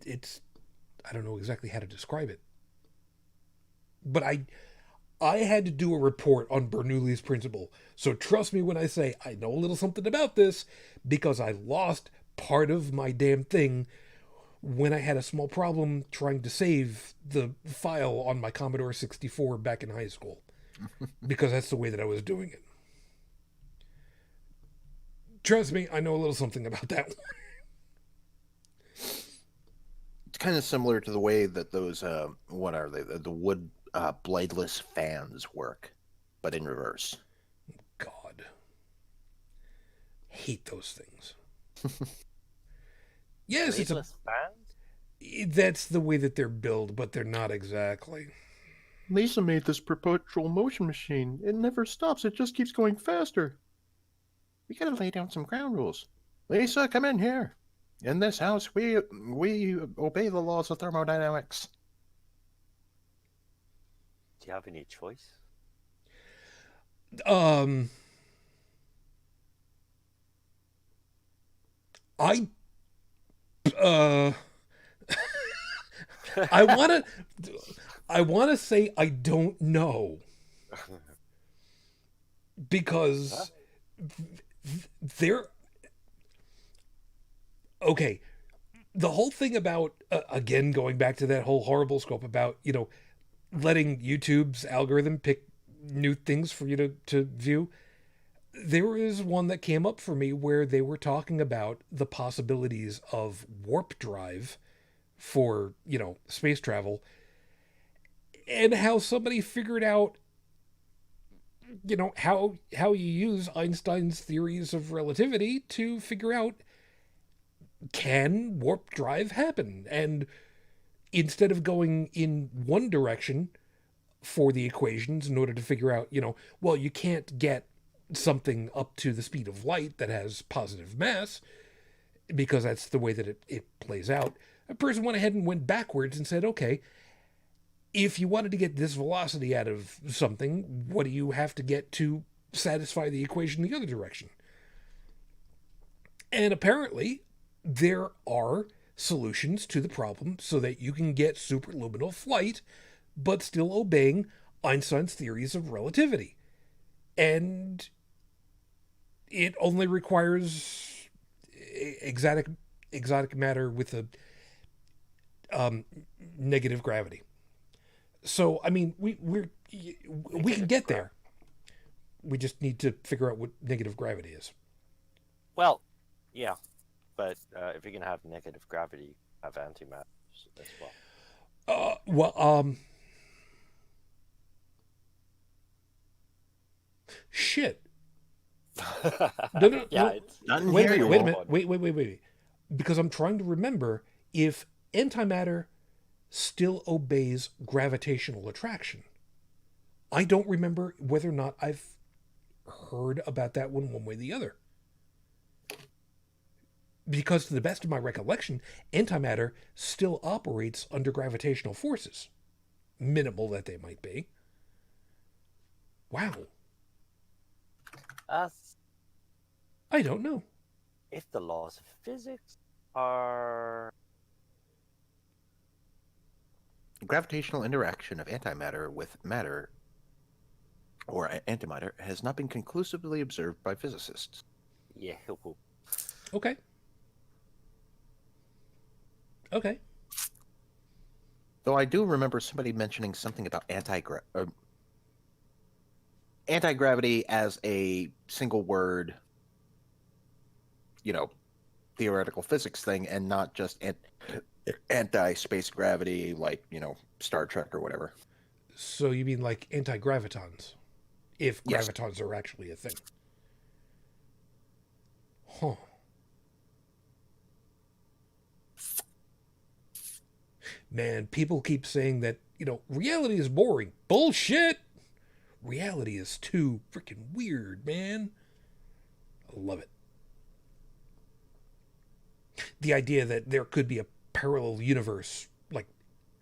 don't know exactly how to describe it. But I had to do a report on Bernoulli's principle. So trust me when I say I know a little something about this, because I lost part of my damn thing when I had a small problem trying to save the file on my Commodore 64 back in high school. Because that's the way that I was doing it. Trust me, I know a little something about that one. kind of similar to the way that those what are they? The wood bladeless fans work, but in reverse. God. Hate those things. Yes, Bladeless fans? that's the way that they're built, but they're not exactly. Lisa made this perpetual motion machine. It never stops. It just keeps going faster. We gotta lay down some ground rules. Lisa, come in here. In this house, we obey the laws of thermodynamics. Do you have any choice? I I want to say I don't know, because they're okay. The whole thing about again, going back to that whole horrible scope about, letting YouTube's algorithm pick new things for you to view. There was one that came up for me where they were talking about the possibilities of warp drive for, space travel, and how somebody figured out, how you use Einstein's theories of relativity to figure out, can warp drive happen? And instead of going in one direction for the equations in order to figure out, well, you can't get something up to the speed of light that has positive mass, because that's the way that it plays out. A person went ahead and went backwards and said, okay, if you wanted to get this velocity out of something, what do you have to get to satisfy the equation the other direction? And apparently there are solutions to the problem so that you can get superluminal flight, but still obeying Einstein's theories of relativity. And it only requires exotic matter with a negative gravity. So, I mean, we can get there. We just need to figure out what negative gravity is. Well, yeah, but if you're gonna have negative gravity, have antimatter as well. Shit. No. Yeah, Wait a minute. Wait. Because I'm trying to remember if antimatter still obeys gravitational attraction. I don't remember whether or not I've heard about that one way or the other. Because to the best of my recollection, antimatter still operates under gravitational forces, minimal that they might be. Wow. I don't know. If the laws of physics are... Gravitational interaction of antimatter with matter or antimatter has not been conclusively observed by physicists. Yeah. Okay. Though I do remember somebody mentioning something about anti-gravity as a single word, theoretical physics thing, and not just anti-space gravity like, Star Trek or whatever. So you mean like anti-gravitons? If Yes. gravitons are actually a thing. Huh. Man, people keep saying that, reality is boring. Bullshit! Reality is too freaking weird, man. I love it. The idea that there could be a parallel universe like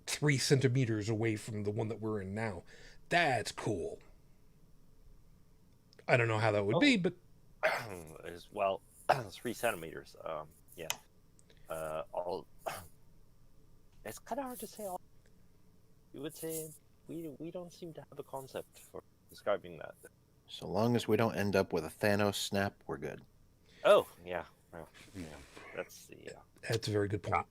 3 centimeters away from the one that we're in now. That's cool. I don't know how that would be, but... Well, 3 centimeters. Yeah. It's kind of hard to say. You would say we don't seem to have a concept for describing that. So long as we don't end up with a Thanos snap, we're good. Oh, yeah. Well, yeah. That's a very good point.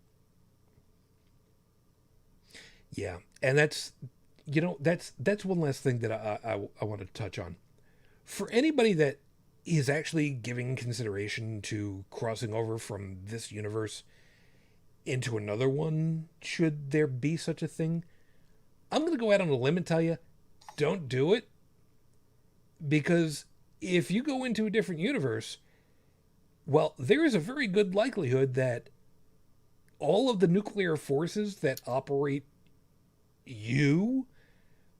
Yeah, and that's one last thing that I want to touch on. For anybody that is actually giving consideration to crossing over from this universe into another one, should there be such a thing. I'm going to go out on a limb and tell you, don't do it. Because if you go into a different universe, well, there is a very good likelihood that all of the nuclear forces that operate you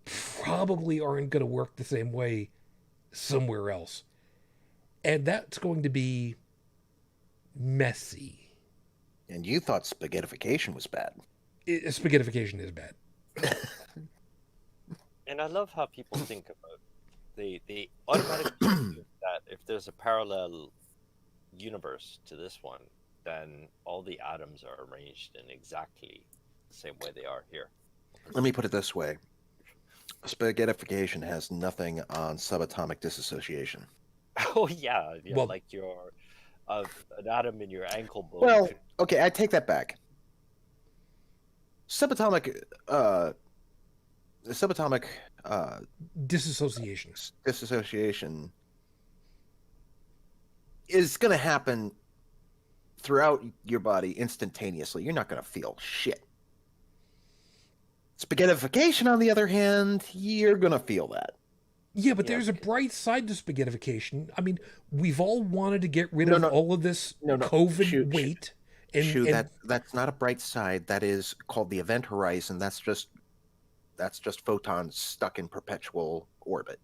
probably aren't going to work the same way somewhere else. And that's going to be messy. And you thought spaghettification was bad. Spaghettification is bad. And I love how people think about they automatically assume that if there's a parallel universe to this one, then all the atoms are arranged in exactly the same way they are here. Let me put it this way. Spaghettification has nothing on subatomic dissociation. Oh yeah, yeah, Well- like your an atom in your ankle bone. Well, okay, I take that back. Subatomic Disassociation. dissociation is going to happen throughout your body instantaneously. You're not going to feel shit. Spaghettification, on the other hand, you're going to feel that. Yeah, but Yeah, there's a okay. bright side to spaghettification. I mean, we've all wanted to get rid No, of no. all of this No, no. COVID Shoot. weight. And, Shoo, and that's not a bright side. That is called the event horizon. That's just photons stuck in perpetual orbit.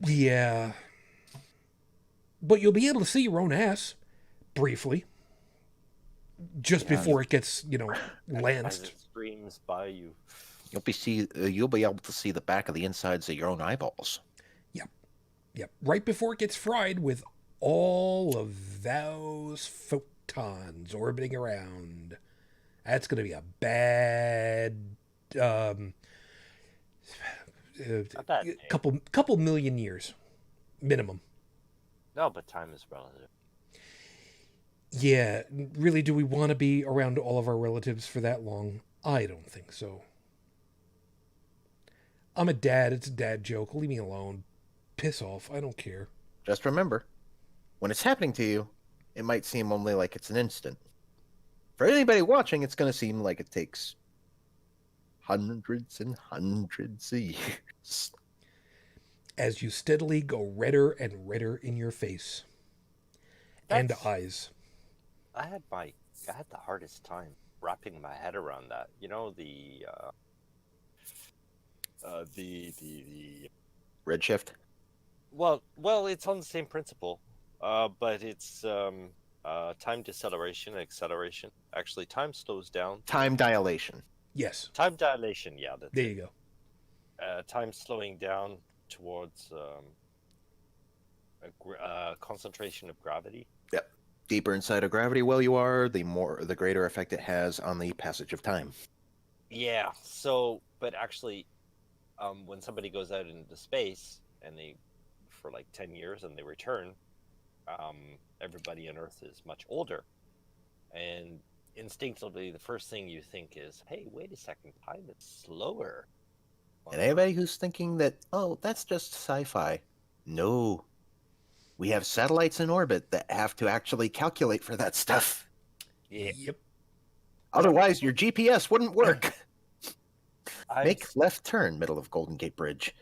yeah. But you'll be able to see your own ass briefly. Just Yeah. before it gets, as lanced. it streams by you. You'll be able to see the back of the insides of your own eyeballs. Yep. Right before it gets fried with all of those photons orbiting around. That's going to be a bad A bad day. couple million years minimum. No, but time is relative. Yeah, really, do we want to be around all of our relatives for that long? I don't think so. I'm a dad. It's a dad joke. Leave me alone. Piss off. I don't care. Just remember, when it's happening to you, it might seem only like it's an instant. For anybody watching, it's going to seem like it takes hundreds and hundreds of years. As you steadily go redder and redder in your face and That's- eyes. I had the hardest time wrapping my head around that. You know, the Redshift. well, it's on the same principle, but it's time deceleration, acceleration. Actually, time slows down. Time dilation. Yes, Time dilation, yeah, that's there it. you go. Time slowing down towards a concentration of gravity. Deeper inside of gravity well you are, the greater effect it has on the passage of time. Yeah. So, but actually, when somebody goes out into space and they, for like 10 years, and they return, everybody on Earth is much older, and instinctively, the first thing you think is, "Hey, wait a second, time is slower." And anybody who's thinking that, oh, that's just sci-fi, no. We have satellites in orbit that have to actually calculate for that stuff. Yeah. Yep. Otherwise, your GPS wouldn't work. I've- Make left turn, middle of Golden Gate Bridge.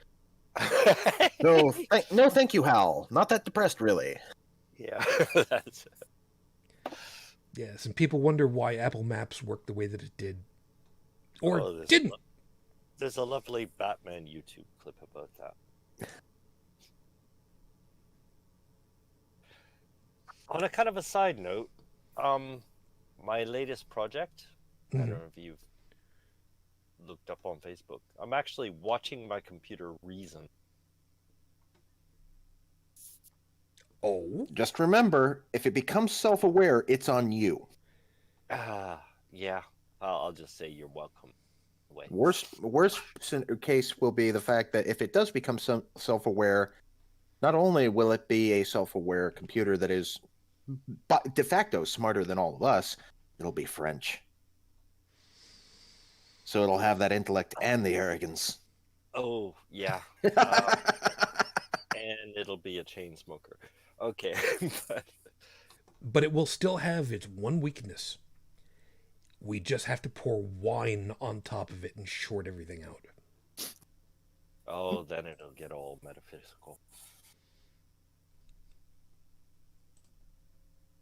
No, no, thank you, Hal. Not that depressed, really. Yeah. That's Yes, and people wonder why Apple Maps worked the way that it did. Or Oh, there's didn't. There's a lovely Batman YouTube clip about that. On a kind of a side note, my latest project, I don't know if you've looked up on Facebook, I'm actually watching my computer reason. Oh, Just remember, if it becomes self-aware, it's on you. Yeah, I'll just say you're welcome. Wait. Worst case will be the fact that if it does become self-aware, not only will it be a self-aware computer that is de facto smarter than all of us, it'll be French. So it'll have that intellect and the arrogance. Oh, yeah. And it'll be a chain smoker. Okay, but But it will still have its one weakness. We just have to pour wine on top of it and short everything out. oh, then it'll get all metaphysical.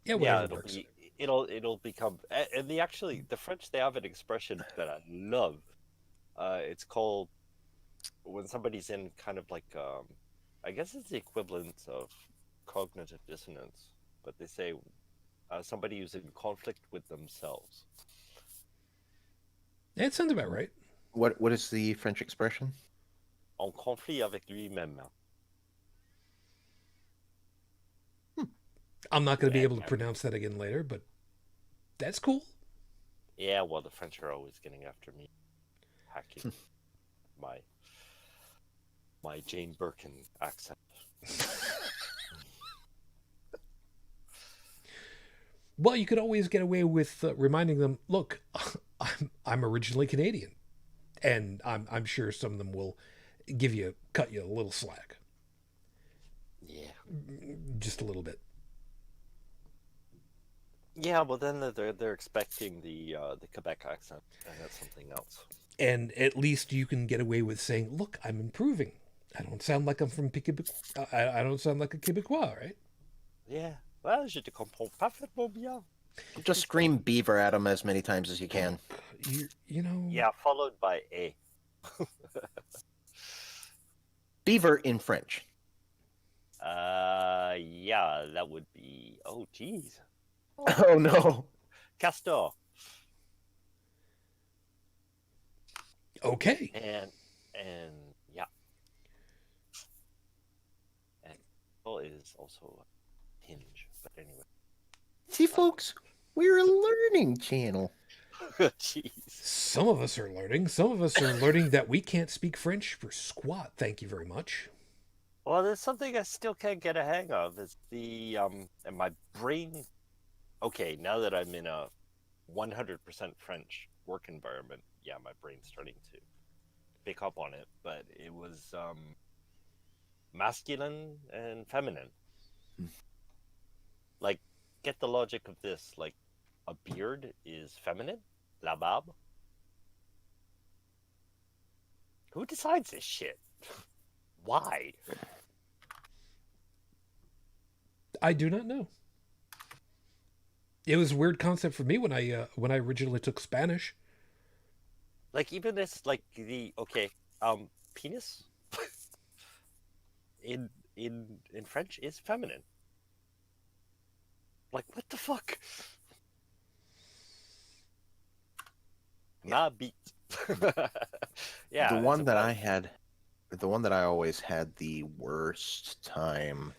Yeah, Yeah, whatever works. it'll become and the French they have an expression that I love. It's called when somebody's in kind of like I guess it's the equivalent of cognitive dissonance, but they say somebody who's in conflict with themselves. It sounds about right. What is the French expression? En conflit avec lui-même. I'm not going to be able to Yeah. pronounce that again later, but that's cool. Yeah, well, the French are always getting after me, hacking my Jane Birkin accent. Well, you could always get away with reminding them, look, I'm originally Canadian. And I'm sure some of them will cut you a little slack. Yeah. Just a little bit. Yeah, well then they're expecting the Quebec accent, and that's something else. And at least you can get away with saying, look, I'm improving. I don't sound like I'm from I don't sound like a Quebecois, right? Yeah. Well, je te comprends parfaitement bien. Just scream beaver at them as many times as you can. You know. Yeah, followed by a. Beaver in French. Yeah, that would be. Oh, geez. Oh no. Castor. Okay. And yeah. And is also a hinge, but anyway. See, folks, we're a learning channel. Jeez. Some of us are learning. Some of us are learning that we can't speak French for squat. Thank you very much. Well, there's something I still can't get a hang of. It's the and my brain. Okay, now that I'm in a 100% French work environment, yeah, my brain's starting to pick up on it. But it was masculine and feminine. Like, get the logic of this. Like, a beard is feminine, la barbe. Who decides this shit? Why? I do not know. It was a weird concept for me when I originally took Spanish. Like even this, like the penis in French is feminine. Like what the fuck? Ma beat. Yeah. The one that I always had the worst time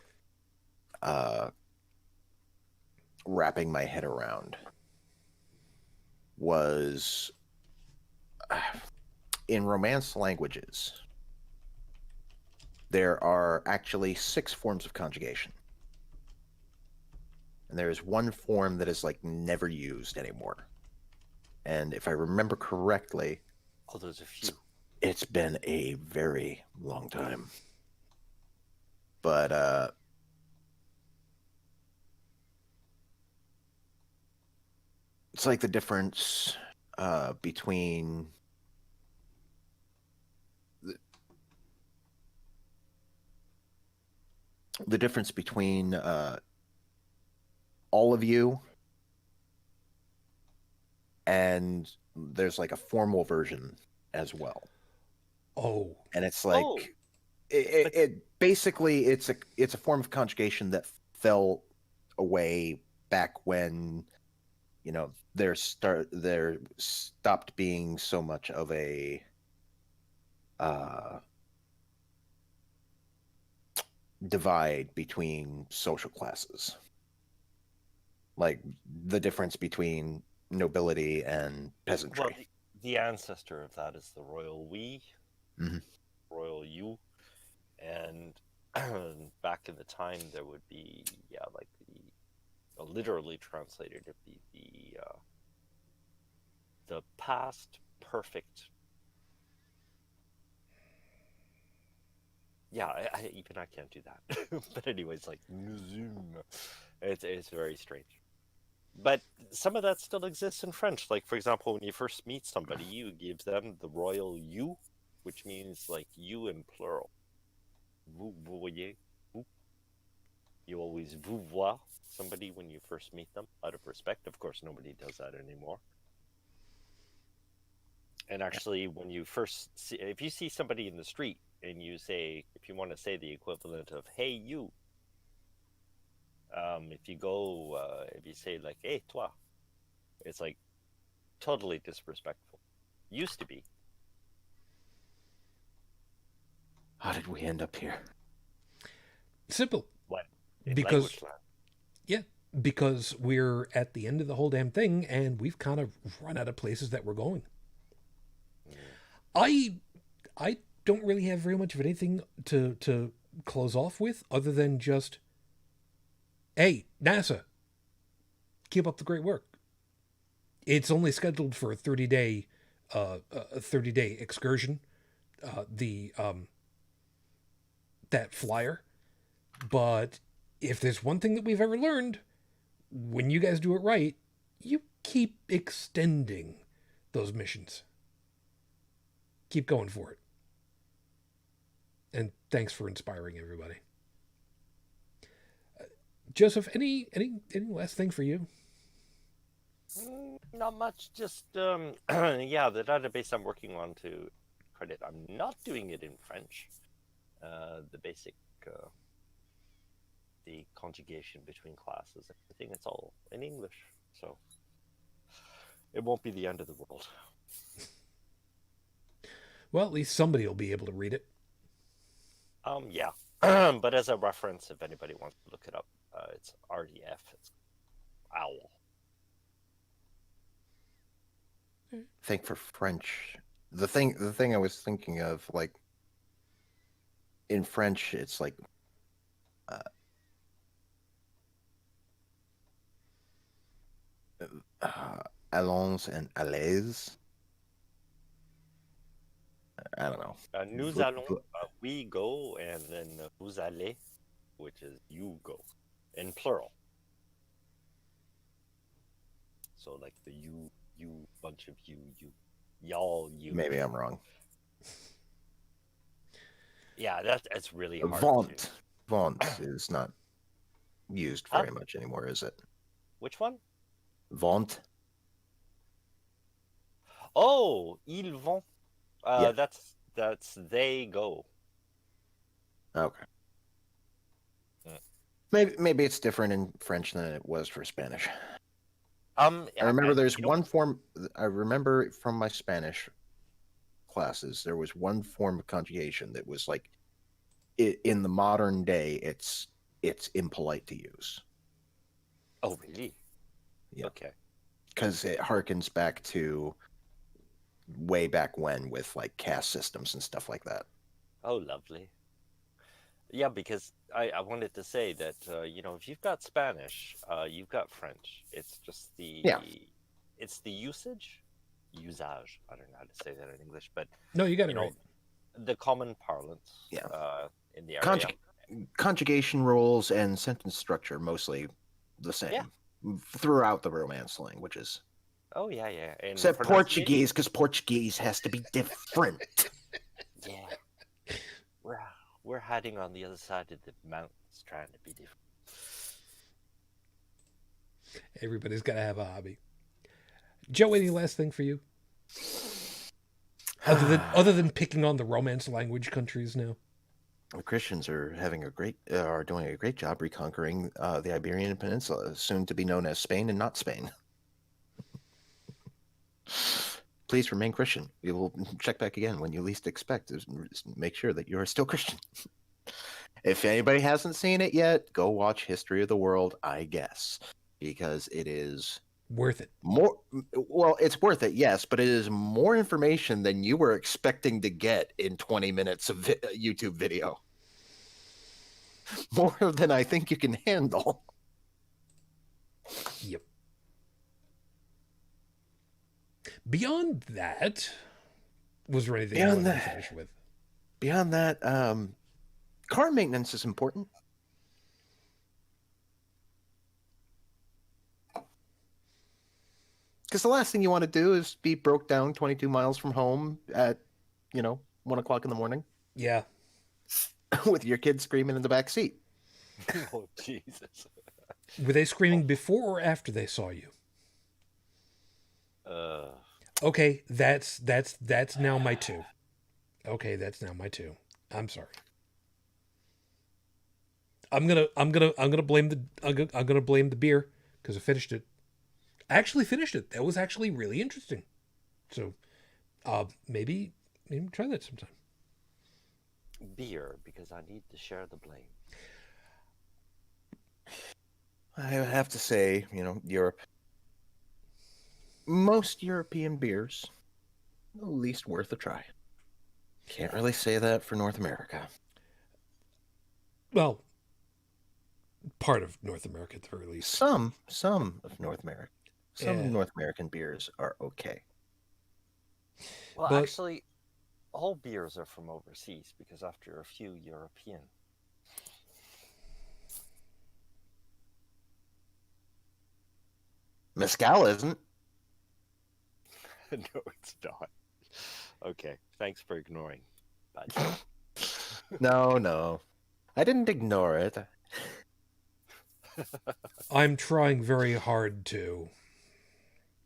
wrapping my head around was in Romance languages. There are actually 6 forms of conjugation. And there is one form that is like never used anymore. And if I remember correctly, Oh, there's a few. it's been a very long time. But it's like the difference between the difference between all of you, and there's like a formal version as well. Oh. And it's like it basically it's a form of conjugation that fell away back when, you know, there stopped being so much of a divide between social classes, like the difference between nobility and peasantry. Well, the ancestor of that is the royal we, Mhm. royal you, and back in the time there would be like literally translated it'd be the past perfect. Yeah, even I can't do that. But anyways, like zoom, it's very strange. But some of that still exists in French. Like, for example, when you first meet somebody, you give them the royal you, which means like you in plural. Vous voyez, vous. You always vous voir somebody when you first meet them out of respect. Of course, nobody does that anymore. And actually, when you first see, if you see somebody in the street and you say, if you want to say the equivalent of "Hey you," if you say like "Hey toi," it's like totally disrespectful. Used to be. How did we end up here? Simple. What? In Because language land. yeah, because we're at the end of the whole damn thing, and we've kind of run out of places that we're going. I don't really have very much of anything to close off with, other than just, hey, NASA, keep up the great work. It's only scheduled for a 30-day excursion, that flyer. But if there's one thing that we've ever learned, when you guys do it right, you keep extending those missions. Keep going for it. And thanks for inspiring everybody. Joseph, any last thing for you? Not much. Just yeah, the database I'm working on to credit. I'm not doing it in French. The basic, the conjugation between classes. I think it's all in English, so it won't be the end of the world. Well, at least somebody will be able to read it. Yeah. But as a reference, if anybody wants to look it up, it's RDF. It's OWL. I think for French, the thing I was thinking of, like in French, it's like allons and allez. I don't know. Nous allons, we go, and then vous allez, which is you go, in plural. So like the you, bunch of you, y'all, you. Maybe I'm wrong. Yeah, that's really hard. Vont is not used very much anymore, is it? Which one? Vont. Oh, ils vont. Yeah. That's they go. Okay. Yeah. Maybe it's different in French than it was for Spanish. I remember there's one form. I remember from my Spanish classes, there was one form of conjugation that was like, in the modern day, it's impolite to use. Oh, really? Yeah. Okay. Because it harkens back to way back when with like caste systems and stuff like that. Oh, lovely. Yeah, because I wanted to say that, if you've got Spanish, you've got French. It's just it's the usage. I don't know how to say that in English, but No, you got it right. The common parlance. Yeah. In the area. Conjugation rules and sentence structure mostly the same throughout the Romance languages. Oh yeah. And except Portuguese, because Portuguese has to be different. Yeah. We're hiding on the other side of the mountains, trying to be different. Everybody's got to have a hobby. Joe, any last thing for you? Other than picking on the Romance language countries now? The Christians are doing a great job reconquering the Iberian Peninsula, soon to be known as Spain and not Spain. Please remain Christian. We will check back again when you least expect. Make sure that you are still Christian. If anybody hasn't seen it yet, go watch History of the World, I guess, because it is worth it. It's worth it, yes, but it is more information than you were expecting to get in 20 minutes of YouTube video. More than I think you can handle. Yep. Beyond that, was there anything you wanted to finish with? Beyond that, Car maintenance is important. Because the last thing you want to do is be broke down 22 miles from home at, 1 o'clock in the morning Yeah. with your kid screaming in the back seat. Oh, Jesus. Were they screaming before or after they saw you? Okay, that's now my 2. Okay, that's now my 2. I'm sorry. I'm gonna blame the beer because I finished it. I actually finished it. That was actually really interesting. So, maybe try that sometime. Beer, because I need to share the blame. I have to say, Europe. Most European beers, at least worth a try. Can't really say that for North America. Well, part of North America at the very least. Some of North America. Some Yeah. North American beers are okay. Well, But- actually, all beers are from overseas because after a few European. Mezcal isn't. No, it's not. Okay, thanks for ignoring. Bad joke. No. I didn't ignore it. I'm trying very hard to.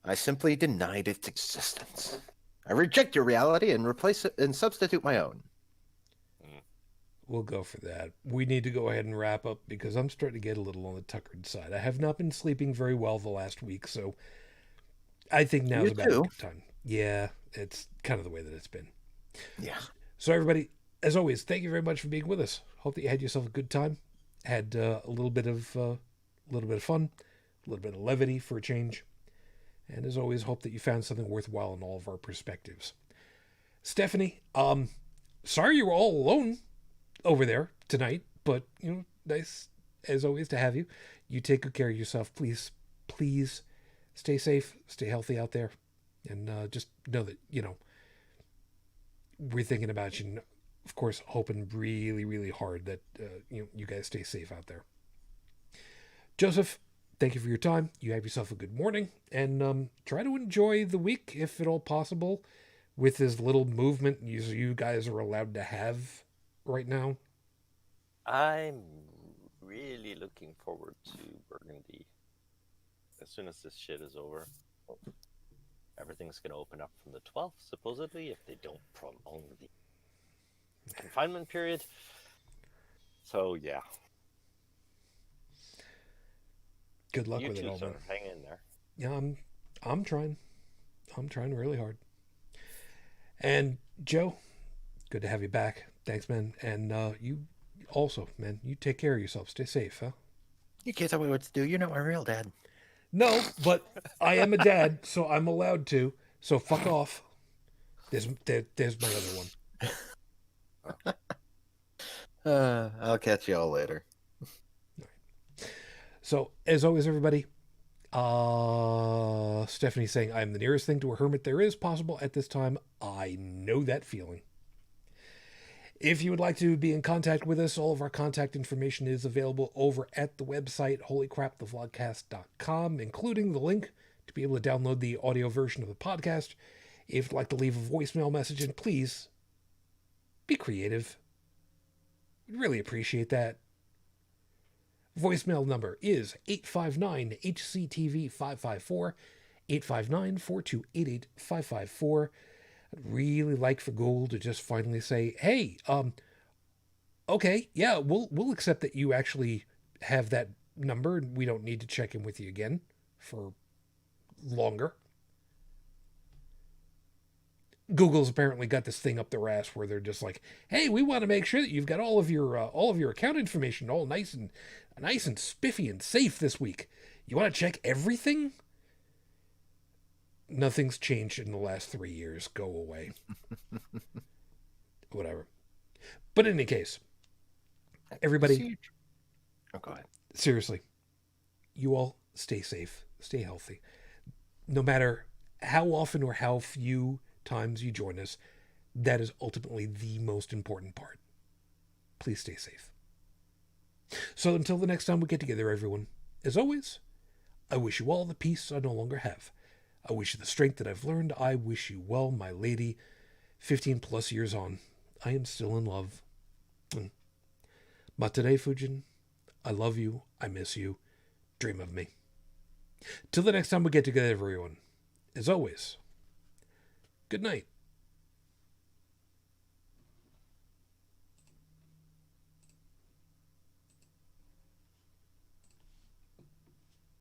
I simply denied its existence. I reject your reality and replace it and substitute my own. We'll go for that. We need to go ahead and wrap up because I'm starting to get a little on the tuckered side. I have not been sleeping very well the last week, so I think now's You about a too. good time. Yeah, it's kind of the way that it's been. Yeah. So everybody, as always, thank you very much for being with us. Hope that you had yourself a good time. Had a little bit of fun, a little bit of levity for a change. And as always, hope that you found something worthwhile in all of our perspectives. Stephanie, sorry you were all alone over there tonight, but nice as always to have you. You take good care of yourself. Please stay safe, stay healthy out there, and just know that we're thinking about you. And of course, hoping really, really hard that you guys stay safe out there. Joseph, thank you for your time. You have yourself a good morning, and try to enjoy the week if at all possible, with as little movement you guys are allowed to have right now. I'm really looking forward to Burgundy. As soon as this shit is over, everything's going to open up from the 12th, supposedly, if they don't prolong the confinement period. So, yeah. Good luck You with it too, all, sir. man. Hang in there. Yeah, I'm trying. I'm trying really hard. And Joe, good to have you back. Thanks, man. And you also, man, you take care of yourself. Stay safe, huh? You can't tell me what to do. You're not my real dad. No, but I am a dad, so I'm allowed to. So fuck off. There's my other one. I'll catch you all later. So, as always, everybody, Stephanie's saying, I'm the nearest thing to a hermit there is possible at this time. I know that feeling. If you would like to be in contact with us, all of our contact information is available over at the website, holycrapthevlogcast.com, including the link to be able to download the audio version of the podcast. If you'd like to leave a voicemail message, and please be creative. We'd really appreciate that. Voicemail number is 859-HCTV-554, 859-4288-554. I'd really like for Google to just finally say, hey, okay, yeah, we'll accept that you actually have that number and we don't need to check in with you again for longer. Google's apparently got this thing up their ass where they're just like, hey, we want to make sure that you've got all of your account information all nice and spiffy and safe this week. You want to check everything? Nothing's changed in the last 3 years. Go away. Whatever. But in any case, everybody, Oh, go ahead. seriously, you all stay safe, stay healthy. No matter how often or how few times you join us, that is ultimately the most important part. please stay safe. So until the next time we get together, everyone, as always, I wish you all the peace I no longer have. I wish you the strength that I've learned. I wish you well, my lady. 15 plus years on, I am still in love. Matane Fujin, I love you. I miss you. Dream of me. Till the next time we get together, everyone, as always, good night.